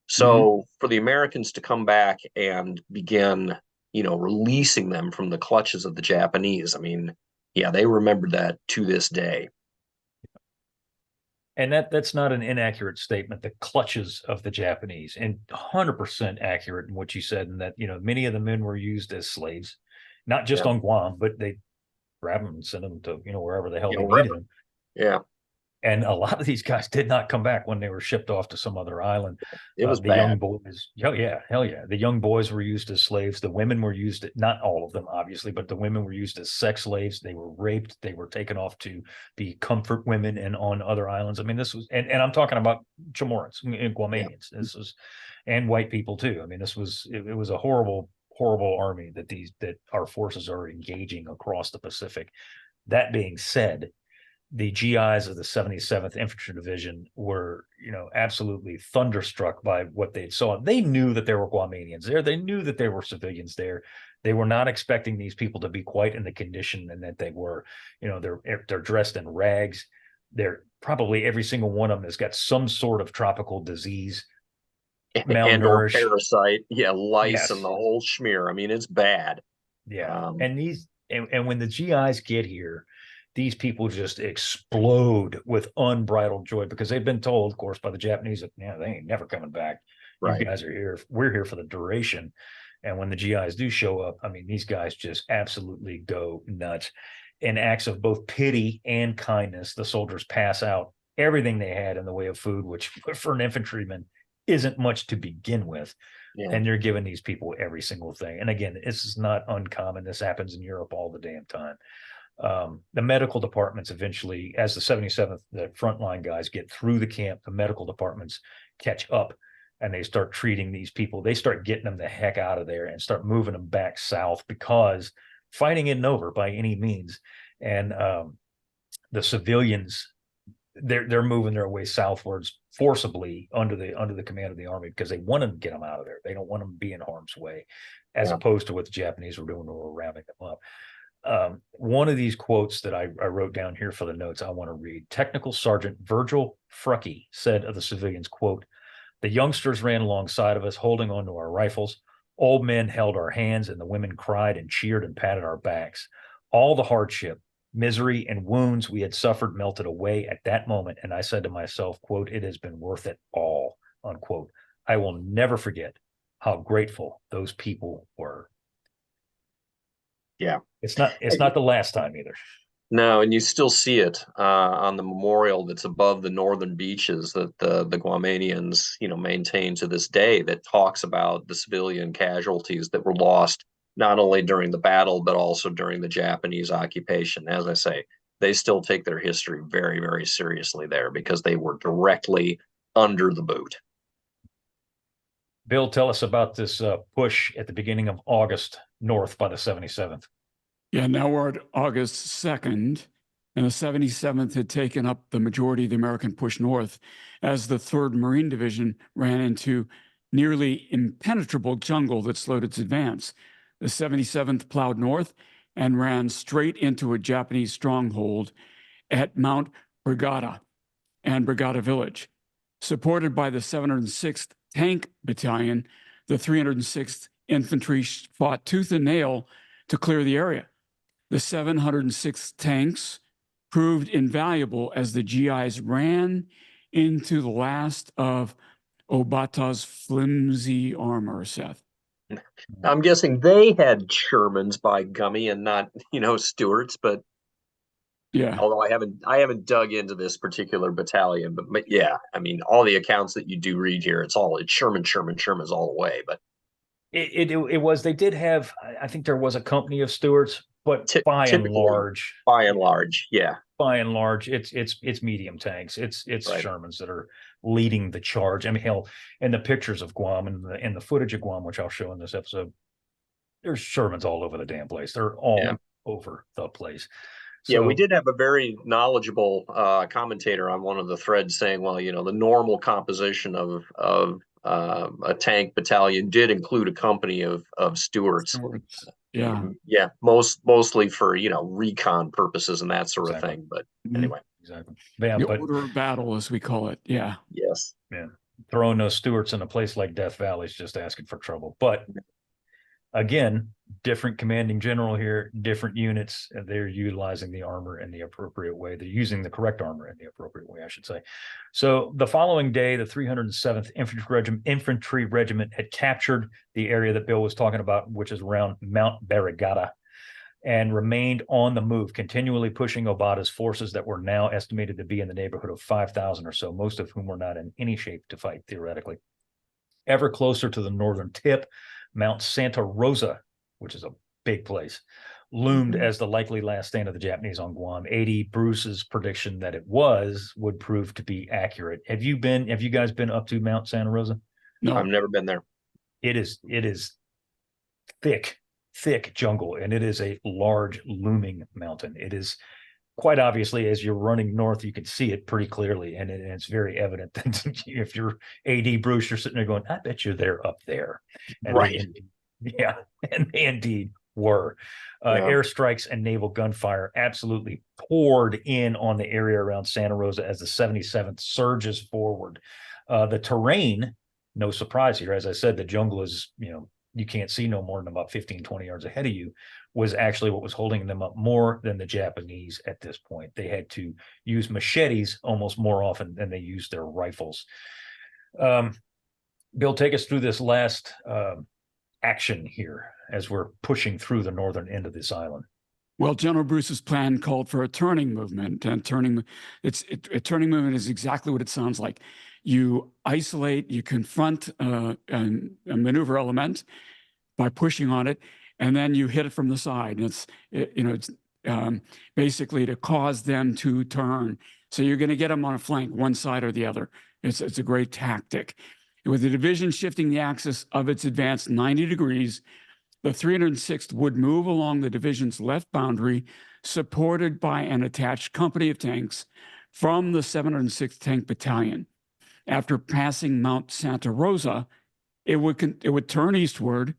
So for the Americans to come back and begin, releasing them from the clutches of the Japanese, I mean, they remembered that to this day. And that's not an inaccurate statement, the clutches of the Japanese, and 100% accurate in what you said, and that, many of the men were used as slaves, not just on Guam, but they grab them and send them to, wherever the hell they needed them. Yeah. And a lot of these guys did not come back when they were shipped off to some other island. It was the young boys. Oh, yeah. Hell yeah. The young boys were used as slaves. The women were used, not all of them, obviously, but the women were used as sex slaves. They were raped. They were taken off to be comfort women and on other islands. I mean, this was, and I'm talking about Chamorros and Guamanians. This was, and white people too. I mean, it was a horrible, horrible army that our forces are engaging across the Pacific. That being said, the GIs of the 77th Infantry Division were, absolutely thunderstruck by what they saw. They knew that there were Guamanians there. They knew that there were civilians there. They were not expecting these people to be quite in the condition and that they were. They're dressed in rags. They're probably every single one of them has got some sort of tropical disease, malnourished, and or parasite, lice, and the whole schmear. I mean, it's bad. Yeah, and when the GIs get here, these people just explode with unbridled joy because they've been told, of course, by the Japanese that they ain't never coming back. Right. You guys are here. We're here for the duration. And when the GIs do show up, I mean, these guys just absolutely go nuts. In acts of both pity and kindness, the soldiers pass out everything they had in the way of food, which for an infantryman isn't much to begin with. Yeah. And they're giving these people every single thing. And again, this is not uncommon. This happens in Europe all the damn time. The medical departments eventually, as the 77th, the frontline guys get through the camp, the medical departments catch up and they start treating these people. They start getting them the heck out of there and start moving them back south because fighting isn't over by any means. And the civilians, they're moving their way southwards forcibly under the command of the army because they want to get them out of there. They don't want them to be in harm's way, as opposed to what the Japanese were doing, were rounding them up. One of these quotes that I wrote down here for the notes, I want to read. Technical Sergeant Virgil Frucky said of the civilians, quote, "The youngsters ran alongside of us, holding onto our rifles. Old men held our hands, and the women cried and cheered and patted our backs. All the hardship, misery, and wounds we had suffered melted away at that moment, and I said to myself, quote, it has been worth it all, unquote. I will never forget how grateful those people were." Yeah. It's not the last time either. No, and you still see it on the memorial that's above the northern beaches that the Guamanians, maintain to this day, that talks about the civilian casualties that were lost not only during the battle but also during the Japanese occupation. As I say, they still take their history very, very seriously there because they were directly under the boot. Bill, tell us about this push at the beginning of August north by the 77th. Yeah, now we're at August 2nd, and the 77th had taken up the majority of the American push north as the 3rd Marine Division ran into nearly impenetrable jungle that slowed its advance. The 77th plowed north and ran straight into a Japanese stronghold at Mount Brigada and Brigada Village. Supported by the 706th Tank Battalion, the 306th Infantry fought tooth and nail to clear the area. the 706 tanks proved invaluable as the GIs ran into the last of Obata's flimsy armor, Seth. I'm guessing they had Shermans by gummy and not, Stuarts, but yeah. Although I haven't dug into this particular battalion, but yeah, I mean, all the accounts that you do read here, it's Sherman's all the way. But it was, they did have, I think there was a company of Stuarts, but by and large, yeah. By and large, it's medium tanks. It's right. Shermans that are leading the charge. I mean, hell, in the pictures of Guam and the footage of Guam, which I'll show in this episode, there's Shermans all over the damn place. They're all over the place. So, yeah, we did have a very knowledgeable commentator on one of the threads saying, well, the normal composition of a tank battalion did include a company of Stuarts. Yeah, mostly for recon purposes and that sort of thing. But anyway, exactly. Yeah, the order of battle, as we call it. Yeah. Yes. Yeah. Throwing those Stuarts in a place like Death Valley is just asking for trouble. But again, different commanding general here, different units. They're utilizing the armor in the appropriate way. They're using the correct armor in the appropriate way, I should say. So the following day, the 307th Infantry Regiment had captured the area that Bill was talking about, which is around Mount Barrigada, and remained on the move, continually pushing Obata's forces that were now estimated to be in the neighborhood of 5,000 or so, most of whom were not in any shape to fight, theoretically. Ever closer to the northern tip, Mount Santa Rosa, which is a big place, loomed as the likely last stand of the Japanese on Guam. A.D. Bruce's prediction that it would prove to be accurate. Have you guys been up to Mount Santa Rosa? No, I've never been there. It is thick jungle, and it is a large looming mountain. It is quite obviously, as you're running north, you can see it pretty clearly, and it's very evident that if you're A.D. Bruce, you're sitting there going, I bet you they're up there. And right. And they indeed were. Airstrikes and naval gunfire absolutely poured in on the area around Santa Rosa as the 77th surges forward. The terrain, no surprise here, as I said, the jungle is, you can't see no more than about 15, 20 yards ahead of you, was actually what was holding them up more than the Japanese at this point. They had to use machetes almost more often than they used their rifles. Bill, take us through this last action here as we're pushing through the northern end of this island. Well, General Bruce's plan called for a turning movement, and a turning movement is exactly what it sounds like. You isolate, you confront a maneuver element by pushing on it, and then you hit it from the side. And it's basically to cause them to turn. So you're going to get them on a flank, one side or the other. It's a great tactic. With the division shifting the axis of its advance 90 degrees, the 306th would move along the division's left boundary, supported by an attached company of tanks from the 706th Tank Battalion. After passing Mount Santa Rosa, it would turn eastward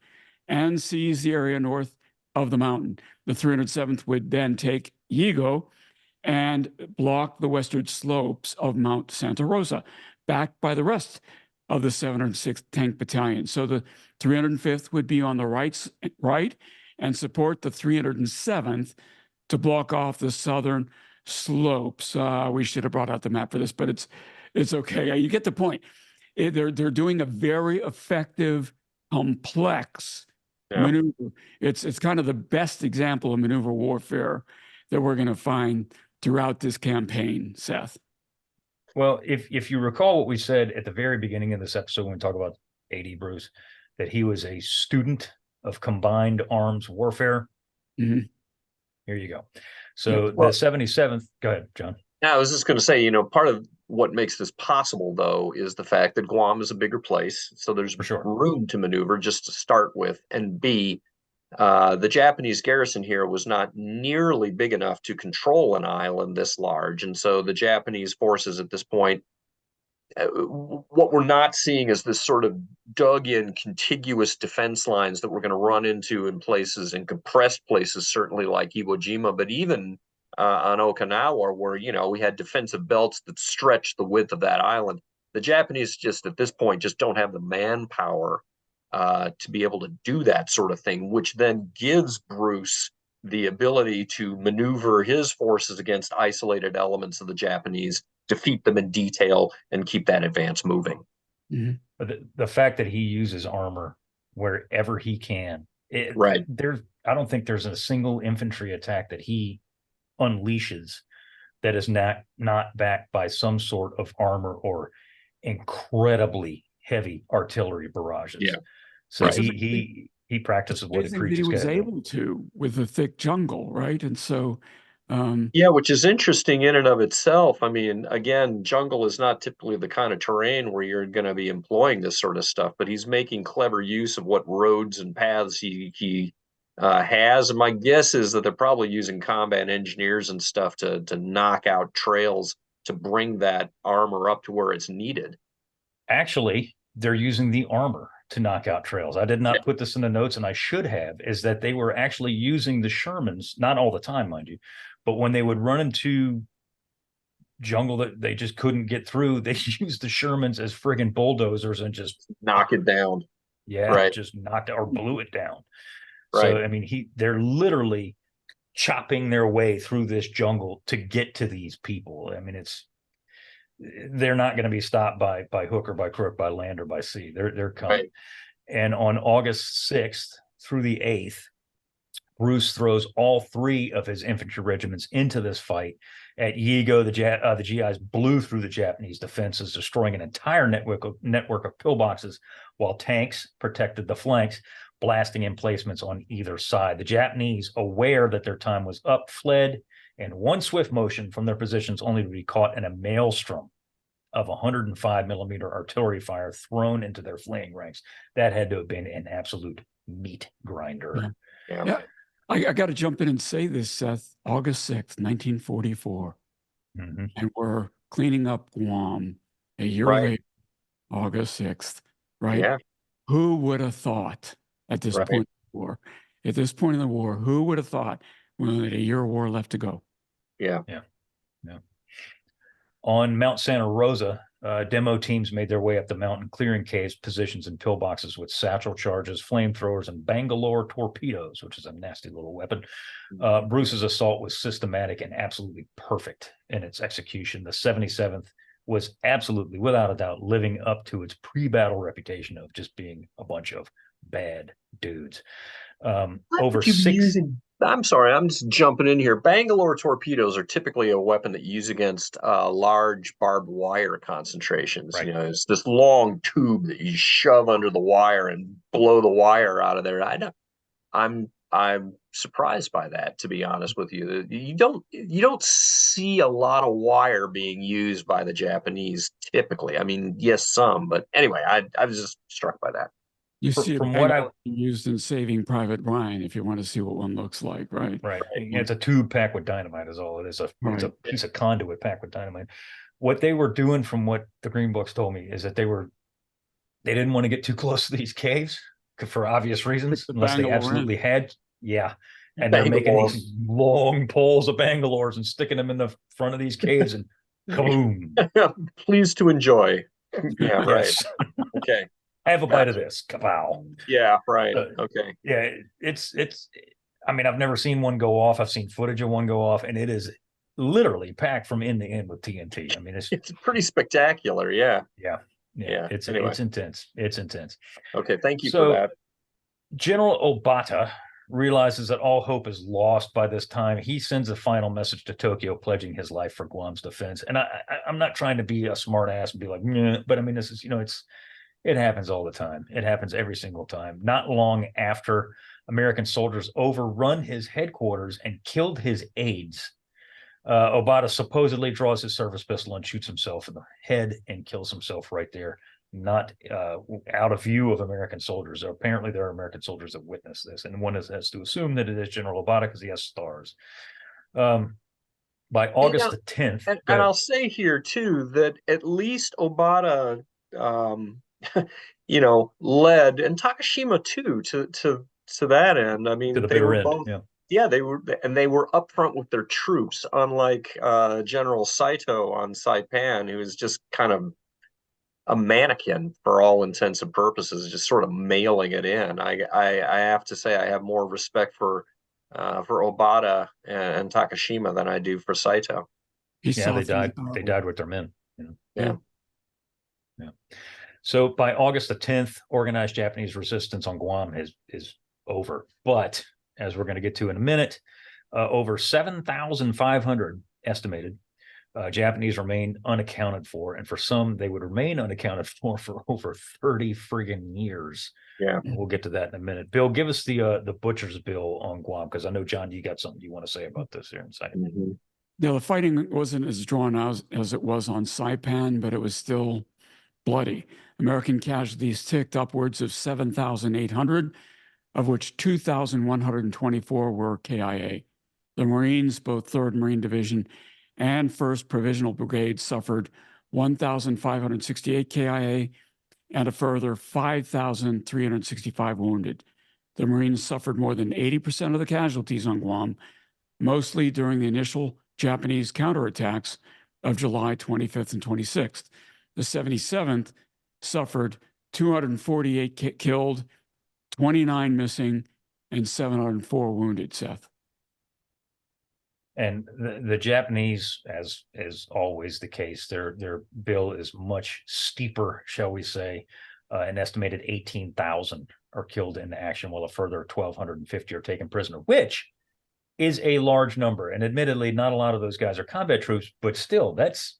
and seize the area north of the mountain. The 307th would then take Yigo and block the western slopes of Mount Santa Rosa, backed by the rest of the 706th Tank Battalion. So the 305th would be on the right and support the 307th to block off the southern slopes. We should have brought out the map for this, but it's okay. You get the point. They're doing a very effective, complex maneuver. It's kind of the best example of maneuver warfare that we're going to find throughout this campaign, Seth. Well, if you recall what we said at the very beginning of this episode when we talk about A.D. Bruce, that he was a student of combined arms warfare. Mm-hmm. Here you go. So the 77th, go ahead, John. I was just going to say, part of what makes this possible, though, is the fact that Guam is a bigger place. So there's room to maneuver just to start with. And B, the Japanese garrison here was not nearly big enough to control an island this large. And so the Japanese forces at this point, what we're not seeing is this sort of dug in contiguous defense lines that we're going to run into in compressed places, certainly like Iwo Jima, but even on Okinawa, where, we had defensive belts that stretched the width of that island. The Japanese just at this point just don't have the manpower to be able to do that sort of thing, which then gives Bruce the ability to maneuver his forces against isolated elements of the Japanese, defeat them in detail, and keep that advance moving. Mm-hmm. But the fact that he uses armor wherever he can, right? I don't think there's a single infantry attack that he unleashes that is not backed by some sort of armor or incredibly heavy artillery barrages. Yeah. So right. he practices what he preaches. He was able to with the thick jungle, right? And so yeah, which is interesting in and of itself. I mean, again, jungle is not typically the kind of terrain where you're going to be employing this sort of stuff, but he's making clever use of what roads and paths he has. And my guess is that they're probably using combat engineers and stuff to knock out trails to bring that armor up to where it's needed. Actually, they're using the armor to knock out trails. I did not put this in the notes, and I should have, is that they were actually using the Shermans, not all the time, mind you, but when they would run into jungle that they just couldn't get through, they used the Shermans as friggin' bulldozers and just knock it down. Yeah, right. Just knocked it or blew it down. Right. So I mean, they're literally chopping their way through this jungle to get to these people. I mean, they're not going to be stopped by hook or by crook, by land or by sea. They're coming. Right. And on August 6th through the 8th, Bruce throws all 3 of his infantry regiments into this fight. At Yigo, the GIs blew through the Japanese defenses, destroying an entire network of pillboxes, while tanks protected the flanks, blasting emplacements on either side. The Japanese, aware that their time was up, fled in one swift motion from their positions, only to be caught in a maelstrom of 105 millimeter artillery fire thrown into their fleeing ranks. That had to have been an absolute meat grinder. Yeah. I got to jump in and say this, Seth. August 6th, 1944. Mm-hmm. And we're cleaning up Guam a year later, August 6th, right? Yeah. Who would have thought at this point in the war? At this point in the war, who would have thought we only had a year of war left to go? Yeah. On Mount Santa Rosa, demo teams made their way up the mountain, clearing caves, positions, and pillboxes with satchel charges, flamethrowers, and Bangalore torpedoes, which is a nasty little weapon. Bruce's assault was systematic and absolutely perfect in its execution. The 77th was absolutely, without a doubt, living up to its pre-battle reputation of just being a bunch of bad dudes. I'm sorry, I'm just jumping in here. Bangalore torpedoes are typically a weapon that you use against large barbed wire concentrations. Right. You know, it's this long tube that you shove under the wire and blow the wire out of there. I'm surprised by that, to be honest with you. You don't see a lot of wire being used by the Japanese typically. I mean, yes, some, but anyway, I was just struck by that. You see from what I've used in Saving Private Ryan, if you want to see what one looks like, right? Right. It's a tube packed with dynamite is all it is. It's a piece of conduit packed with dynamite. What they were doing, from what the Green Books told me, is that they didn't want to get too close to these caves for obvious reasons, unless they absolutely had. Yeah. And they're making these long poles of Bangalores and sticking them in the front of these caves and kaboom. Pleased to enjoy. Yeah, right. Okay. Have a bite of this. Kapow. Yeah, right. Okay. Yeah, it's I mean, I've never seen one go off. I've seen footage of one go off, and it is literally packed from end to end with TNT. I mean, it's pretty spectacular. Yeah. It's intense. It's intense. Okay, thank you for that. General Obata realizes that all hope is lost by this time. He sends a final message to Tokyo, pledging his life for Guam's defense. And I'm not trying to be a smart ass and be like, but I mean, this is, it happens all the time. It happens every single time. Not long after American soldiers overrun his headquarters and killed his aides, Obata supposedly draws his service pistol and shoots himself in the head and kills himself right there, not out of view of American soldiers. Apparently, there are American soldiers that witnessed this, and one has to assume that it is General Obata because he has stars. By August the 10th. And I'll say here, too, that at least Obata led, and Takashima too, to that end. I mean, they were both, they were upfront with their troops, unlike General Saito on Saipan, who is just kind of a mannequin for all intents and purposes, just sort of mailing it in. I have to say I have more respect for for Obata and Takashima than I do for Saito. Yeah, they died. They died with their men. You know? Yeah. Yeah. So by August the 10th, organized Japanese resistance on Guam is over. But as we're going to get to in a minute, over 7,500 estimated Japanese remain unaccounted for, and for some, they would remain unaccounted for over 30 friggin' years. Yeah, and we'll get to that in a minute. Bill, give us the butcher's bill on Guam, because I know, John, you got something you want to say about this here in a second. Mm-hmm. Yeah, the fighting wasn't as drawn out as it was on Saipan, but it was still bloody. American casualties ticked upwards of 7,800, of which 2,124 were KIA. The Marines, both 3rd Marine Division and 1st Provisional Brigade, suffered 1,568 KIA and a further 5,365 wounded. The Marines suffered more than 80% of the casualties on Guam, mostly during the initial Japanese counterattacks of July 25th and 26th. The 77th suffered 248 killed, 29 missing, and 704 wounded, Seth. And the Japanese, as always the case, their bill is much steeper, shall we say. An estimated 18,000 are killed in action, while a further 1,250 are taken prisoner, which is a large number. And admittedly, not a lot of those guys are combat troops, but still, that's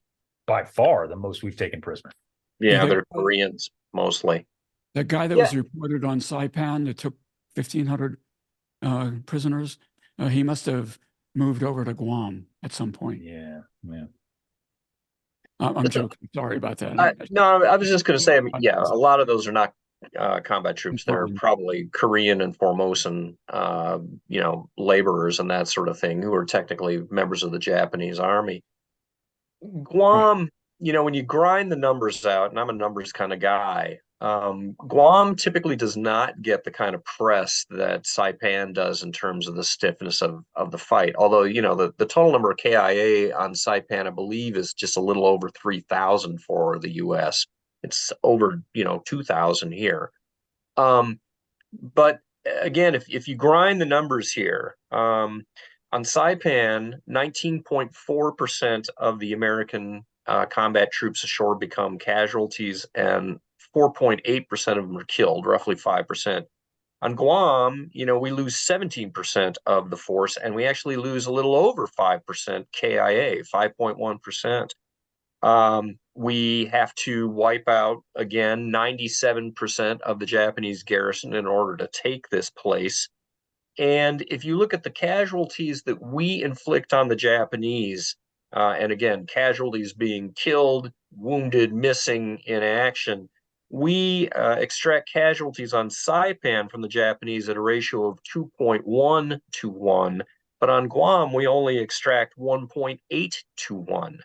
by far the most we've taken prisoner. Yeah, they're Koreans mostly. That guy that was reported on Saipan that took 1,500 prisoners, he must have moved over to Guam at some point. Yeah, yeah. I'm joking. Sorry about that. No, I was just going to say, yeah, a lot of those are not combat troops. They're probably Korean and Formosan, laborers and that sort of thing, who are technically members of the Japanese army. Guam, when you grind the numbers out, and I'm a numbers kind of guy, Guam typically does not get the kind of press that Saipan does in terms of the stiffness of the fight. Although, the total number of KIA on Saipan, I believe, is just a little over 3,000 for the U.S. It's over, 2,000 here. But again, if you grind the numbers here, on Saipan, 19.4% of the American combat troops ashore become casualties, and 4.8% of them are killed, roughly 5%. On Guam, we lose 17% of the force, and we actually lose a little over 5% KIA, 5.1%. We have to wipe out, again, 97% of the Japanese garrison in order to take this place. And if you look at the casualties that we inflict on the Japanese, and again, casualties being killed, wounded, missing in action, we extract casualties on Saipan from the Japanese at a ratio of 2.1 to 1, but on Guam, we only extract 1.8 to 1.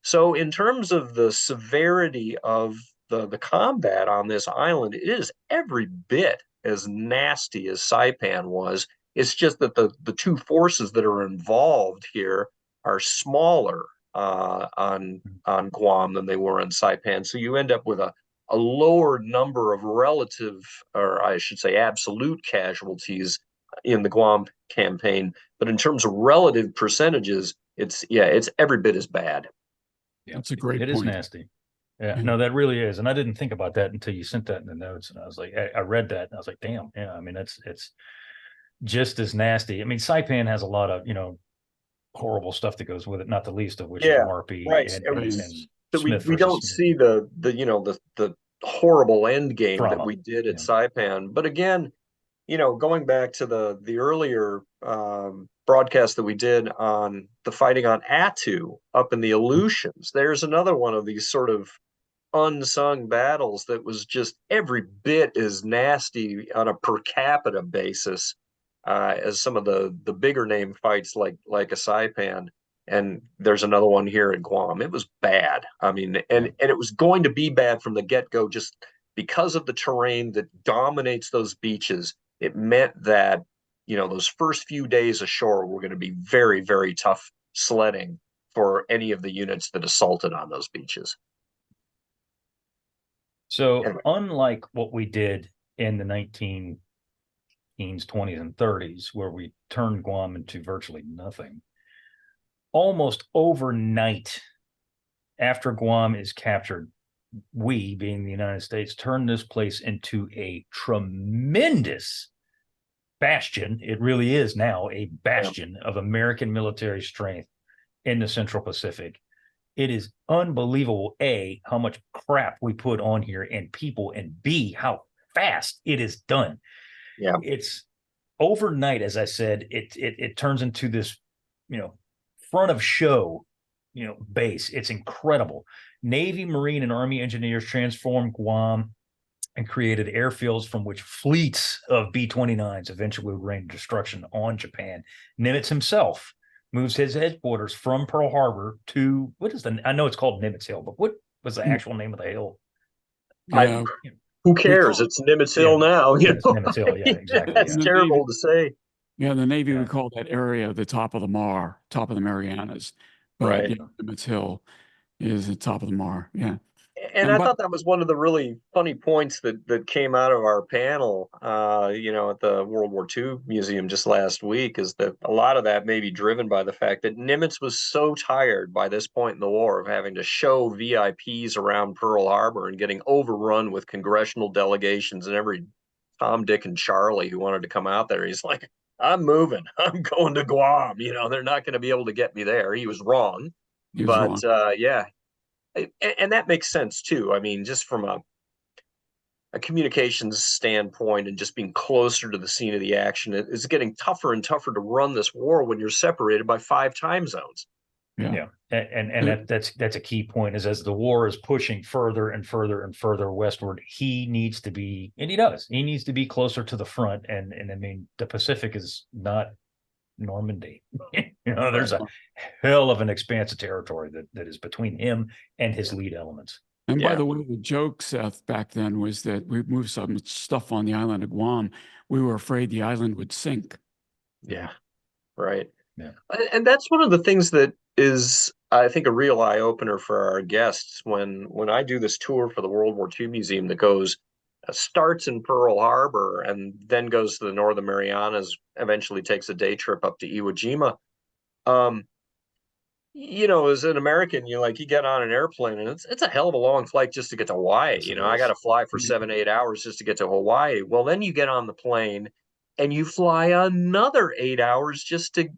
So in terms of the severity of the combat on this island, it is every bit as nasty as Saipan was. It's just that the two forces that are involved here are smaller on Guam than they were on Saipan. So you end up with a lower number of relative, or I should say absolute casualties in the Guam campaign. But in terms of relative percentages, it's every bit as bad. Yeah, that's a great point. It is nasty. Yeah, no, that really is. And I didn't think about that until you sent that in the notes. And I was like, I read that and I was like, damn. Yeah, I mean, it's just as nasty. I mean, Saipan has a lot of, horrible stuff that goes with it, not the least of which is Marpy. Right. So we don't see the horrible end game that we did at Saipan. But again, going back to the earlier broadcast that we did on the fighting on Attu up in the Aleutians, there's another one of these sort of unsung battles that was just every bit as nasty on a per capita basis as some of the bigger name fights like a Saipan. And there's another one here in Guam. It was bad. I mean, and it was going to be bad from the get-go just because of the terrain that dominates those beaches. It meant that, those first few days ashore were going to be very, very tough sledding for any of the units that assaulted on those beaches. So unlike what we did in the 1980s teens, 20s, and 30s, where we turned Guam into virtually nothing. Almost overnight, after Guam is captured, we, being the United States, turn this place into a tremendous bastion. It really is now a bastion of American military strength in the Central Pacific. It is unbelievable, A, how much crap we put on here and people, and B, how fast it is done. Yeah. It's overnight, as I said, it turns into this, front of show, base. It's incredible. Navy, Marine, and Army engineers transformed Guam and created airfields from which fleets of B-29s eventually would rain destruction on Japan. Nimitz himself moves his headquarters from Pearl Harbor to, I know it's called Nimitz Hill, but what was the actual name of the hill? Yeah. Who cares? It's Nimitz Hill now. It's Nimitz Hill, yeah, exactly. That's terrible to say. Yeah, the Navy would call that area the top of the Marianas. But, right. Nimitz Hill is the top of the Mar. Yeah. And I thought that was one of the really funny points that came out of our panel, at the World War II Museum just last week, is that a lot of that may be driven by the fact that Nimitz was so tired by this point in the war of having to show VIPs around Pearl Harbor and getting overrun with congressional delegations and every Tom, Dick, and Charlie who wanted to come out there. He's like, I'm moving. I'm going to Guam. They're not going to be able to get me there. He was wrong. Yeah. And that makes sense too. I mean, just from a communications standpoint and just being closer to the scene of the action, it's getting tougher and tougher to run this war when you're separated by 5 time zones. Yeah. And that's a key point, is as the war is pushing further and further and further westward, he needs to be, and he does, he needs to be closer to the front. And I mean, the Pacific is not Normandy. There's a hell of an expanse of territory that is between him and his lead elements. And by the way, the joke, Seth, back then was that we moved some stuff on the island of Guam. We were afraid the island would sink. Yeah, right. Yeah. And that's one of the things that is, I think, a real eye-opener for our guests when I do this tour for the World War II Museum that starts in Pearl Harbor and then goes to the Northern Marianas, eventually takes a day trip up to Iwo Jima. As an American, you get on an airplane and it's a hell of a long flight just to get to Hawaii. I got to fly for 7-8 hours just to get to Hawaii. Well, then you get on the plane and you fly another 8 hours just to,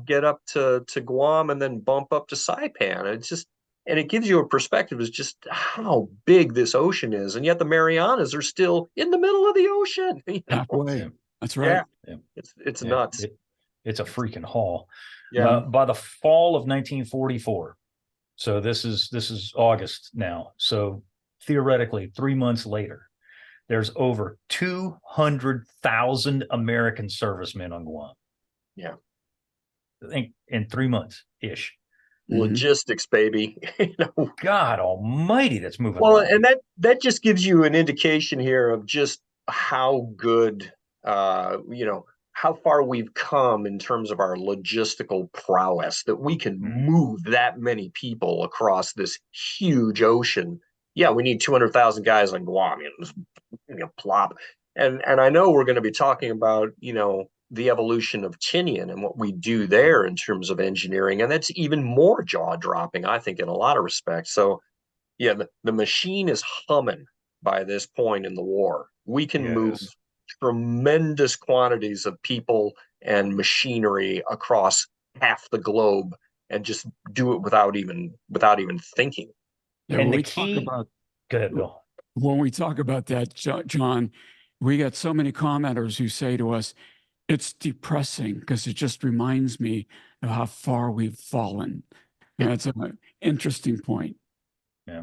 get up to Guam and then bump up to Saipan. And it gives you a perspective of just how big this ocean is. And yet the Marianas are still in the middle of the ocean. Halfway. That's right. Yeah. It's nuts. It's a freaking haul. Yeah. By the fall of 1944, so this is August now. So theoretically, 3 months later, there's over 200,000 American servicemen on Guam. Yeah. I think in 3 months ish. Logistics, baby. God almighty, that's moving. Well, and that just gives you an indication here of just how good, how far we've come in terms of our logistical prowess, that we can move that many people across this huge ocean. Yeah, we need 200,000 guys on Guam, plop. And I know we're going to be talking about, the evolution of Tinian and what we do there in terms of engineering. And that's even more jaw-dropping, I think, in a lot of respects. So, yeah, the machine is humming by this point in the war. We can move tremendous quantities of people and machinery across half the globe and just do it without even thinking. Yeah, and the key, go ahead, Bill. When we talk about that, John, we got so many commenters who say to us, it's depressing because it just reminds me of how far we've fallen. And that's an interesting point. Yeah.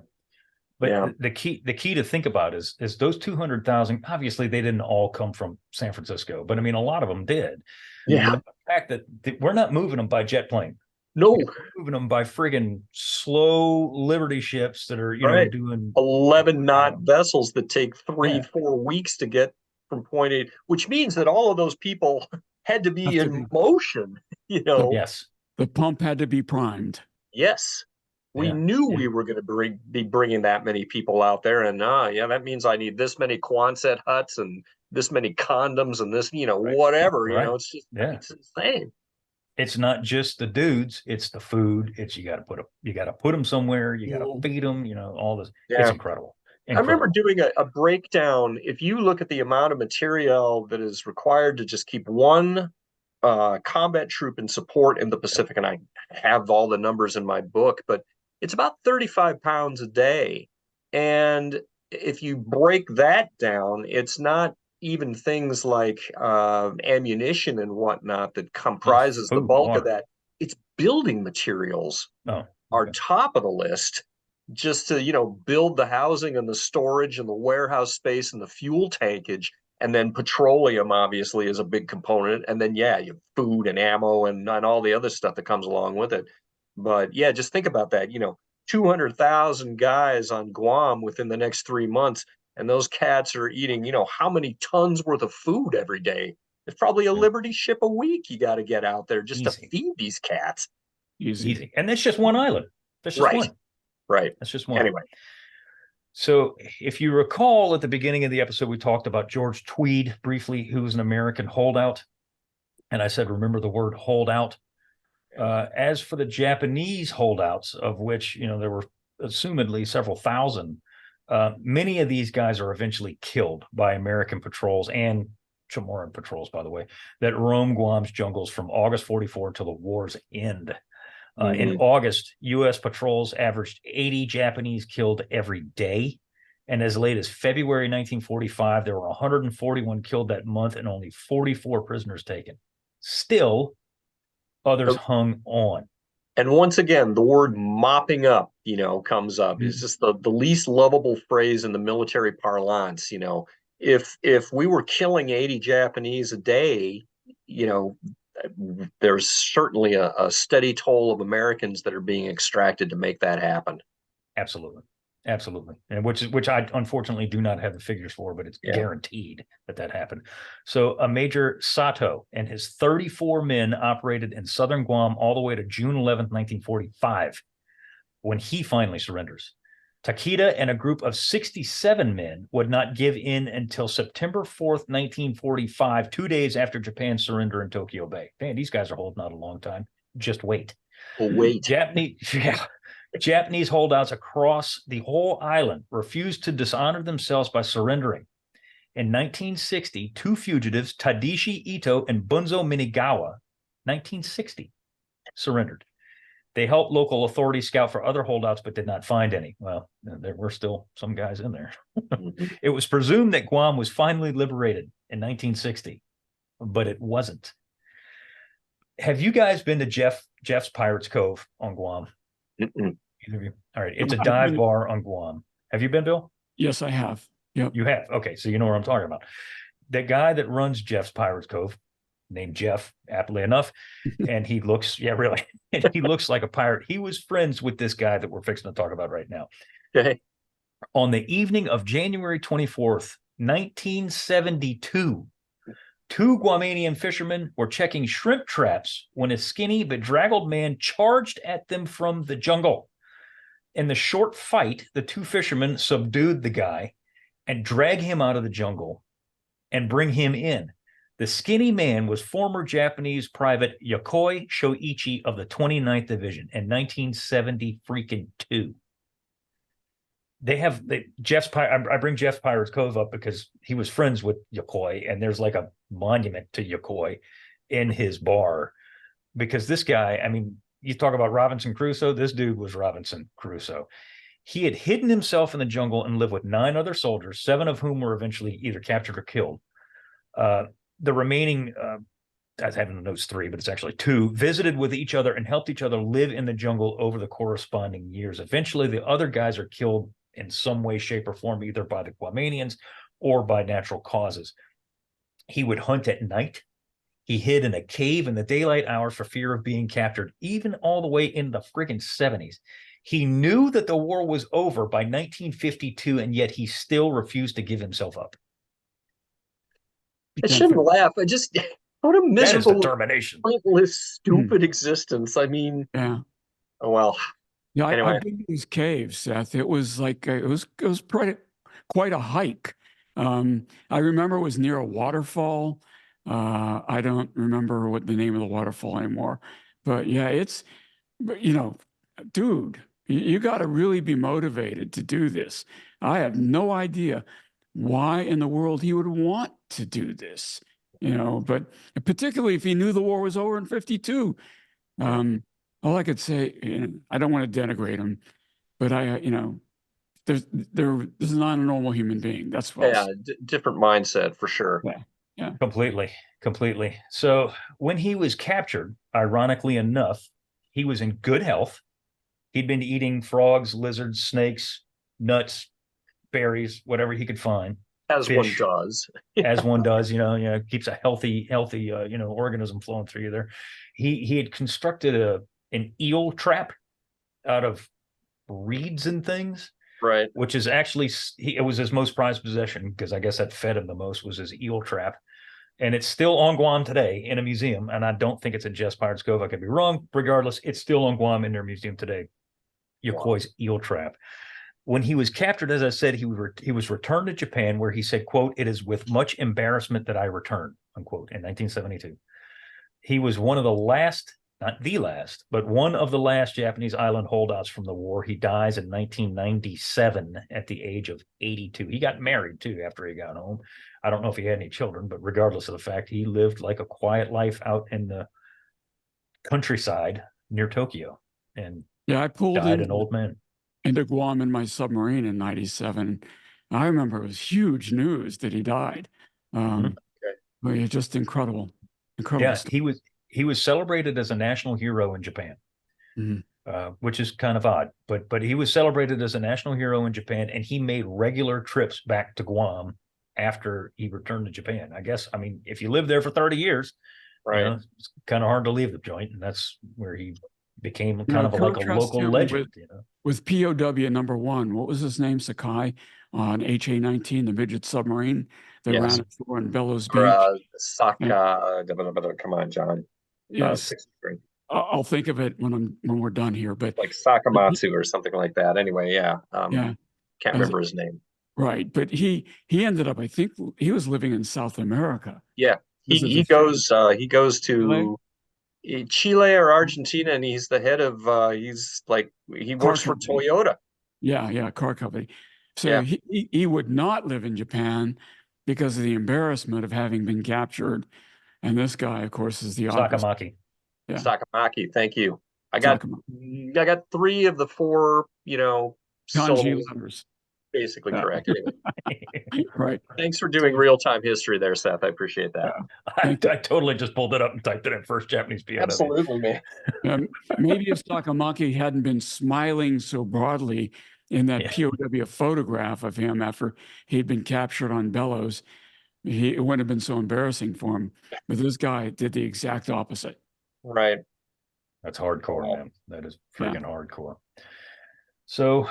But the key to think about is those 200,000, obviously they didn't all come from San Francisco, but I mean, a lot of them did. Yeah. But the fact that we're not moving them by jet plane. No. We're moving them by friggin' slow Liberty ships that are, doing 11 knot vessels that take 3-4 weeks to get from point A, which means that all of those people had to be in motion, Yes. The pump had to be primed. Yes. We knew we were going to be bringing that many people out there. And that means I need this many Quonset huts and this many condoms and this, Right. whatever, Right. it's just, Yeah. it's insane. It's not just the dudes, it's the food. It's you got to put them somewhere, you got to feed them, all this. Yeah. It's incredible. I remember doing a breakdown. If you look at the amount of material that is required to just keep one combat troop in support in the Pacific, and I have all the numbers in my book, but it's about 35 pounds a day. And if you break that down, it's not even things like ammunition and whatnot that comprises the bulk of that. It's building materials are top of the list, just to build the housing and the storage and the warehouse space and the fuel tankage. And then petroleum obviously is a big component, and then you have food and ammo and all the other stuff that comes along with it. But yeah, just think about that. 200,000 guys on Guam within the next 3 months, and those cats are eating how many tons worth of food every day. It's probably a Liberty ship a week you got to get out there just to feed these cats. Easy. And that's just one island. That's just one. Right. That's just one. Anyway. So if you recall at the beginning of the episode, we talked about George Tweed briefly, who was an American holdout. And I said, remember the word holdout. As for the Japanese holdouts, of which, there were assumedly several thousand, many of these guys are eventually killed by American patrols and Chamorro patrols, by the way, that roam Guam's jungles from August 44 until the war's end. In August, U.S. patrols averaged 80 Japanese killed every day. And as late as February 1945, there were 141 killed that month and only 44 prisoners taken. Still, others hung on. And once again, the word mopping up, comes up. It's just the least lovable phrase in the military parlance. If we were killing 80 Japanese a day, there's certainly a steady toll of Americans that are being extracted to make that happen. Absolutely. And which I unfortunately do not have the figures for, but it's guaranteed that happened. So a Major Sato and his 34 men operated in southern Guam all the way to June 11th, 1945, when he finally surrenders. Takeda and a group of 67 men would not give in until September 4th, 1945, 2 days after Japan's surrender in Tokyo Bay. Man, these guys are holding out a long time. Just wait. Japanese holdouts across the whole island refused to dishonor themselves by surrendering. In 1960, two fugitives, Tadashi Ito and Bunzo Minigawa, 1960, surrendered. They helped local authorities scout for other holdouts, but did not find any. Well, there were still some guys in there. It was presumed that Guam was finally liberated in 1960, but it wasn't. Have you guys been to Jeff's Pirates Cove on Guam? Either of you? All right. It's a dive bar on Guam. Have you been, Bill? Yes, I have. Yep. You have? Okay, so you know what I'm talking about. The guy that runs Jeff's Pirates Cove, named Jeff, aptly enough, and he looks, and he looks like a pirate. He was friends with this guy that we're fixing to talk about right now. Okay. On the evening of January 24th, 1972, two Guamanian fishermen were checking shrimp traps when a skinny, bedraggled man charged at them from the jungle. In the short fight, the two fishermen subdued the guy and drag him out of the jungle and bring him in. The skinny man was former Japanese private Yokoi Shoichi of the 29th Division in 1972. I bring Jeff's Pirates Cove up because he was friends with Yokoi, and there's like a monument to Yokoi in his bar. Because this guy, you talk about Robinson Crusoe, this dude was Robinson Crusoe. He had hidden himself in the jungle and lived with 9 other soldiers, 7 of whom were eventually either captured or killed. The remaining, I have in the notes 3, but it's actually 2, visited with each other and helped each other live in the jungle over the corresponding years. Eventually, the other guys are killed in some way, shape, or form, either by the Guamanians or by natural causes. He would hunt at night. He hid in a cave in the daylight hours for fear of being captured, even all the way in the friggin' 70s. He knew that the war was over by 1952, and yet he still refused to give himself up. I shouldn't laugh. What a miserable, determination, pointless, stupid existence. Yeah. Oh well. Yeah, anyway. I've been to these caves, Seth. It was like it was quite a hike, I remember it was near a waterfall. I don't remember what the name of the waterfall anymore, but yeah, but, dude, you got to really be motivated to do this. I have no idea why in the world he would want to do this, but particularly if he knew the war was over in 52. All I could say, I don't want to denigrate him, but this is not a normal human being. That's what. Different mindset for sure. Yeah. Completely. So when he was captured, ironically enough, he was in good health. He'd been eating frogs, lizards, snakes, nuts, berries, whatever he could find. As fish, one does. As one does, keeps a healthy, organism flowing through you there. He had constructed an eel trap out of reeds and things. Right. Which is actually, it was his most prized possession, because I guess that fed him the most, was his eel trap. And it's still on Guam today in a museum. And I don't think it's at Jess Pirates Cove. I could be wrong. Regardless, it's still on Guam in their museum today. Yokoi's eel trap. When he was captured, as I said, he was returned to Japan, where he said, quote, "It is with much embarrassment that I return," unquote, in 1972. He was one of the last, not the last, but one of the last Japanese island holdouts from the war. He dies in 1997 at the age of 82. He got married, too, after he got home. I don't know if he had any children, but regardless of the fact, he lived like a quiet life out in the countryside near Tokyo. And I pulled died an old man. Into Guam in my submarine in 97. I remember it was huge news that he died. Just incredible. Yeah, he was celebrated as a national hero in Japan, which is kind of odd. But he was celebrated as a national hero in Japan, and he made regular trips back to Guam after he returned to Japan. I guess, if you live there for 30 years, right, it's kind of hard to leave the joint, and that's where he became kind of like a local legend. With POW number 1, what was his name? Sakai on HA-19, the midget submarine that ran ashore in Bellows Beach. Saka, come on, John. Yes, I'll think of it when we're done here. But like Sakamatsu or something like that. Anyway, can't remember his name. Right, but he ended up, I think he was living in South America. Yeah, he goes to Chile or Argentina, and he's the head of he works for Toyota. Yeah, car company. So he would not live in Japan because of the embarrassment of having been captured. And this guy, of course, is the Sakamaki. Yeah. Sakamaki, thank you. I got 3 of the 4, kanji letters. Basically correct. Anyway. Right. Thanks for doing real-time history there, Seth. I appreciate that. I totally just pulled it up and typed it in first Japanese POW. Absolutely, man. Maybe if Sakamaki hadn't been smiling so broadly in that POW photograph of him after he'd been captured on Bellows, it wouldn't have been so embarrassing for him. But this guy did the exact opposite. Right. That's hardcore, man. That is freaking hardcore. So,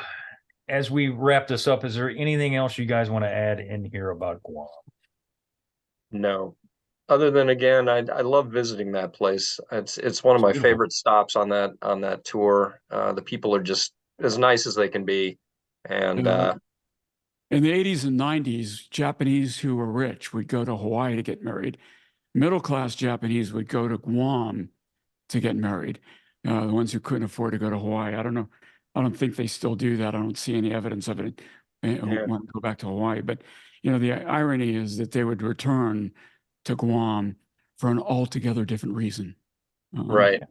as we wrap this up, is there anything else you guys want to add in here about Guam? No. Other than, again, I love visiting that place. It's one of my favorite stops on that tour. The people are just as nice as they can be. And in the 80s and 90s, Japanese who were rich would go to Hawaii to get married. Middle-class Japanese would go to Guam to get married. The ones who couldn't afford to go to Hawaii. I don't know. I don't think they still do that. I don't see any evidence of it. Want to go back to Hawaii. But, the irony is that they would return to Guam for an altogether different reason. Right.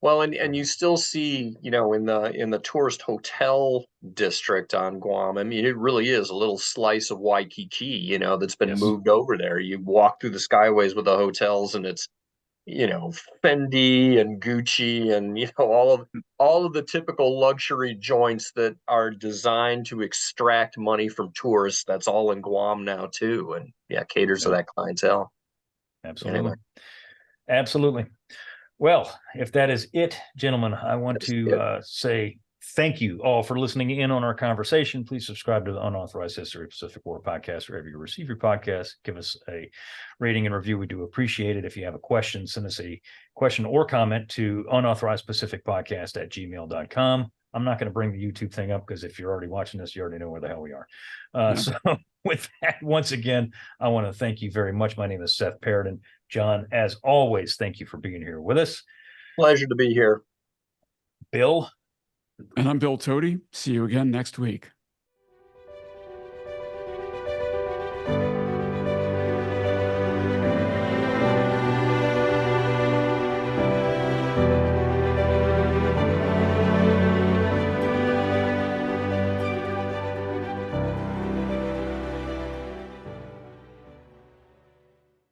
Well, and you still see, in the tourist hotel district on Guam, it really is a little slice of Waikiki, that's been moved over there. You walk through the skyways with the hotels, and it's, Fendi and Gucci and, all of the typical luxury joints that are designed to extract money from tourists. That's all in Guam now too. And caters to that clientele. Absolutely. Absolutely. Well, if that is it, gentlemen, I want to say thank you all for listening in on our conversation. Please subscribe to the Unauthorized History of Pacific War podcast wherever you receive your podcast. Give us a rating and review. We do appreciate it. If you have a question, send us a question or comment to unauthorizedpacificpodcast@gmail.com. I'm not going to bring the YouTube thing up because if you're already watching this, you already know where the hell we are. So with that, once again, I want to thank you very much. My name is Seth Paradin. Jon, as always, thank you for being here with us. Pleasure to be here. Bill. And I'm Bill Tody. See you again next week.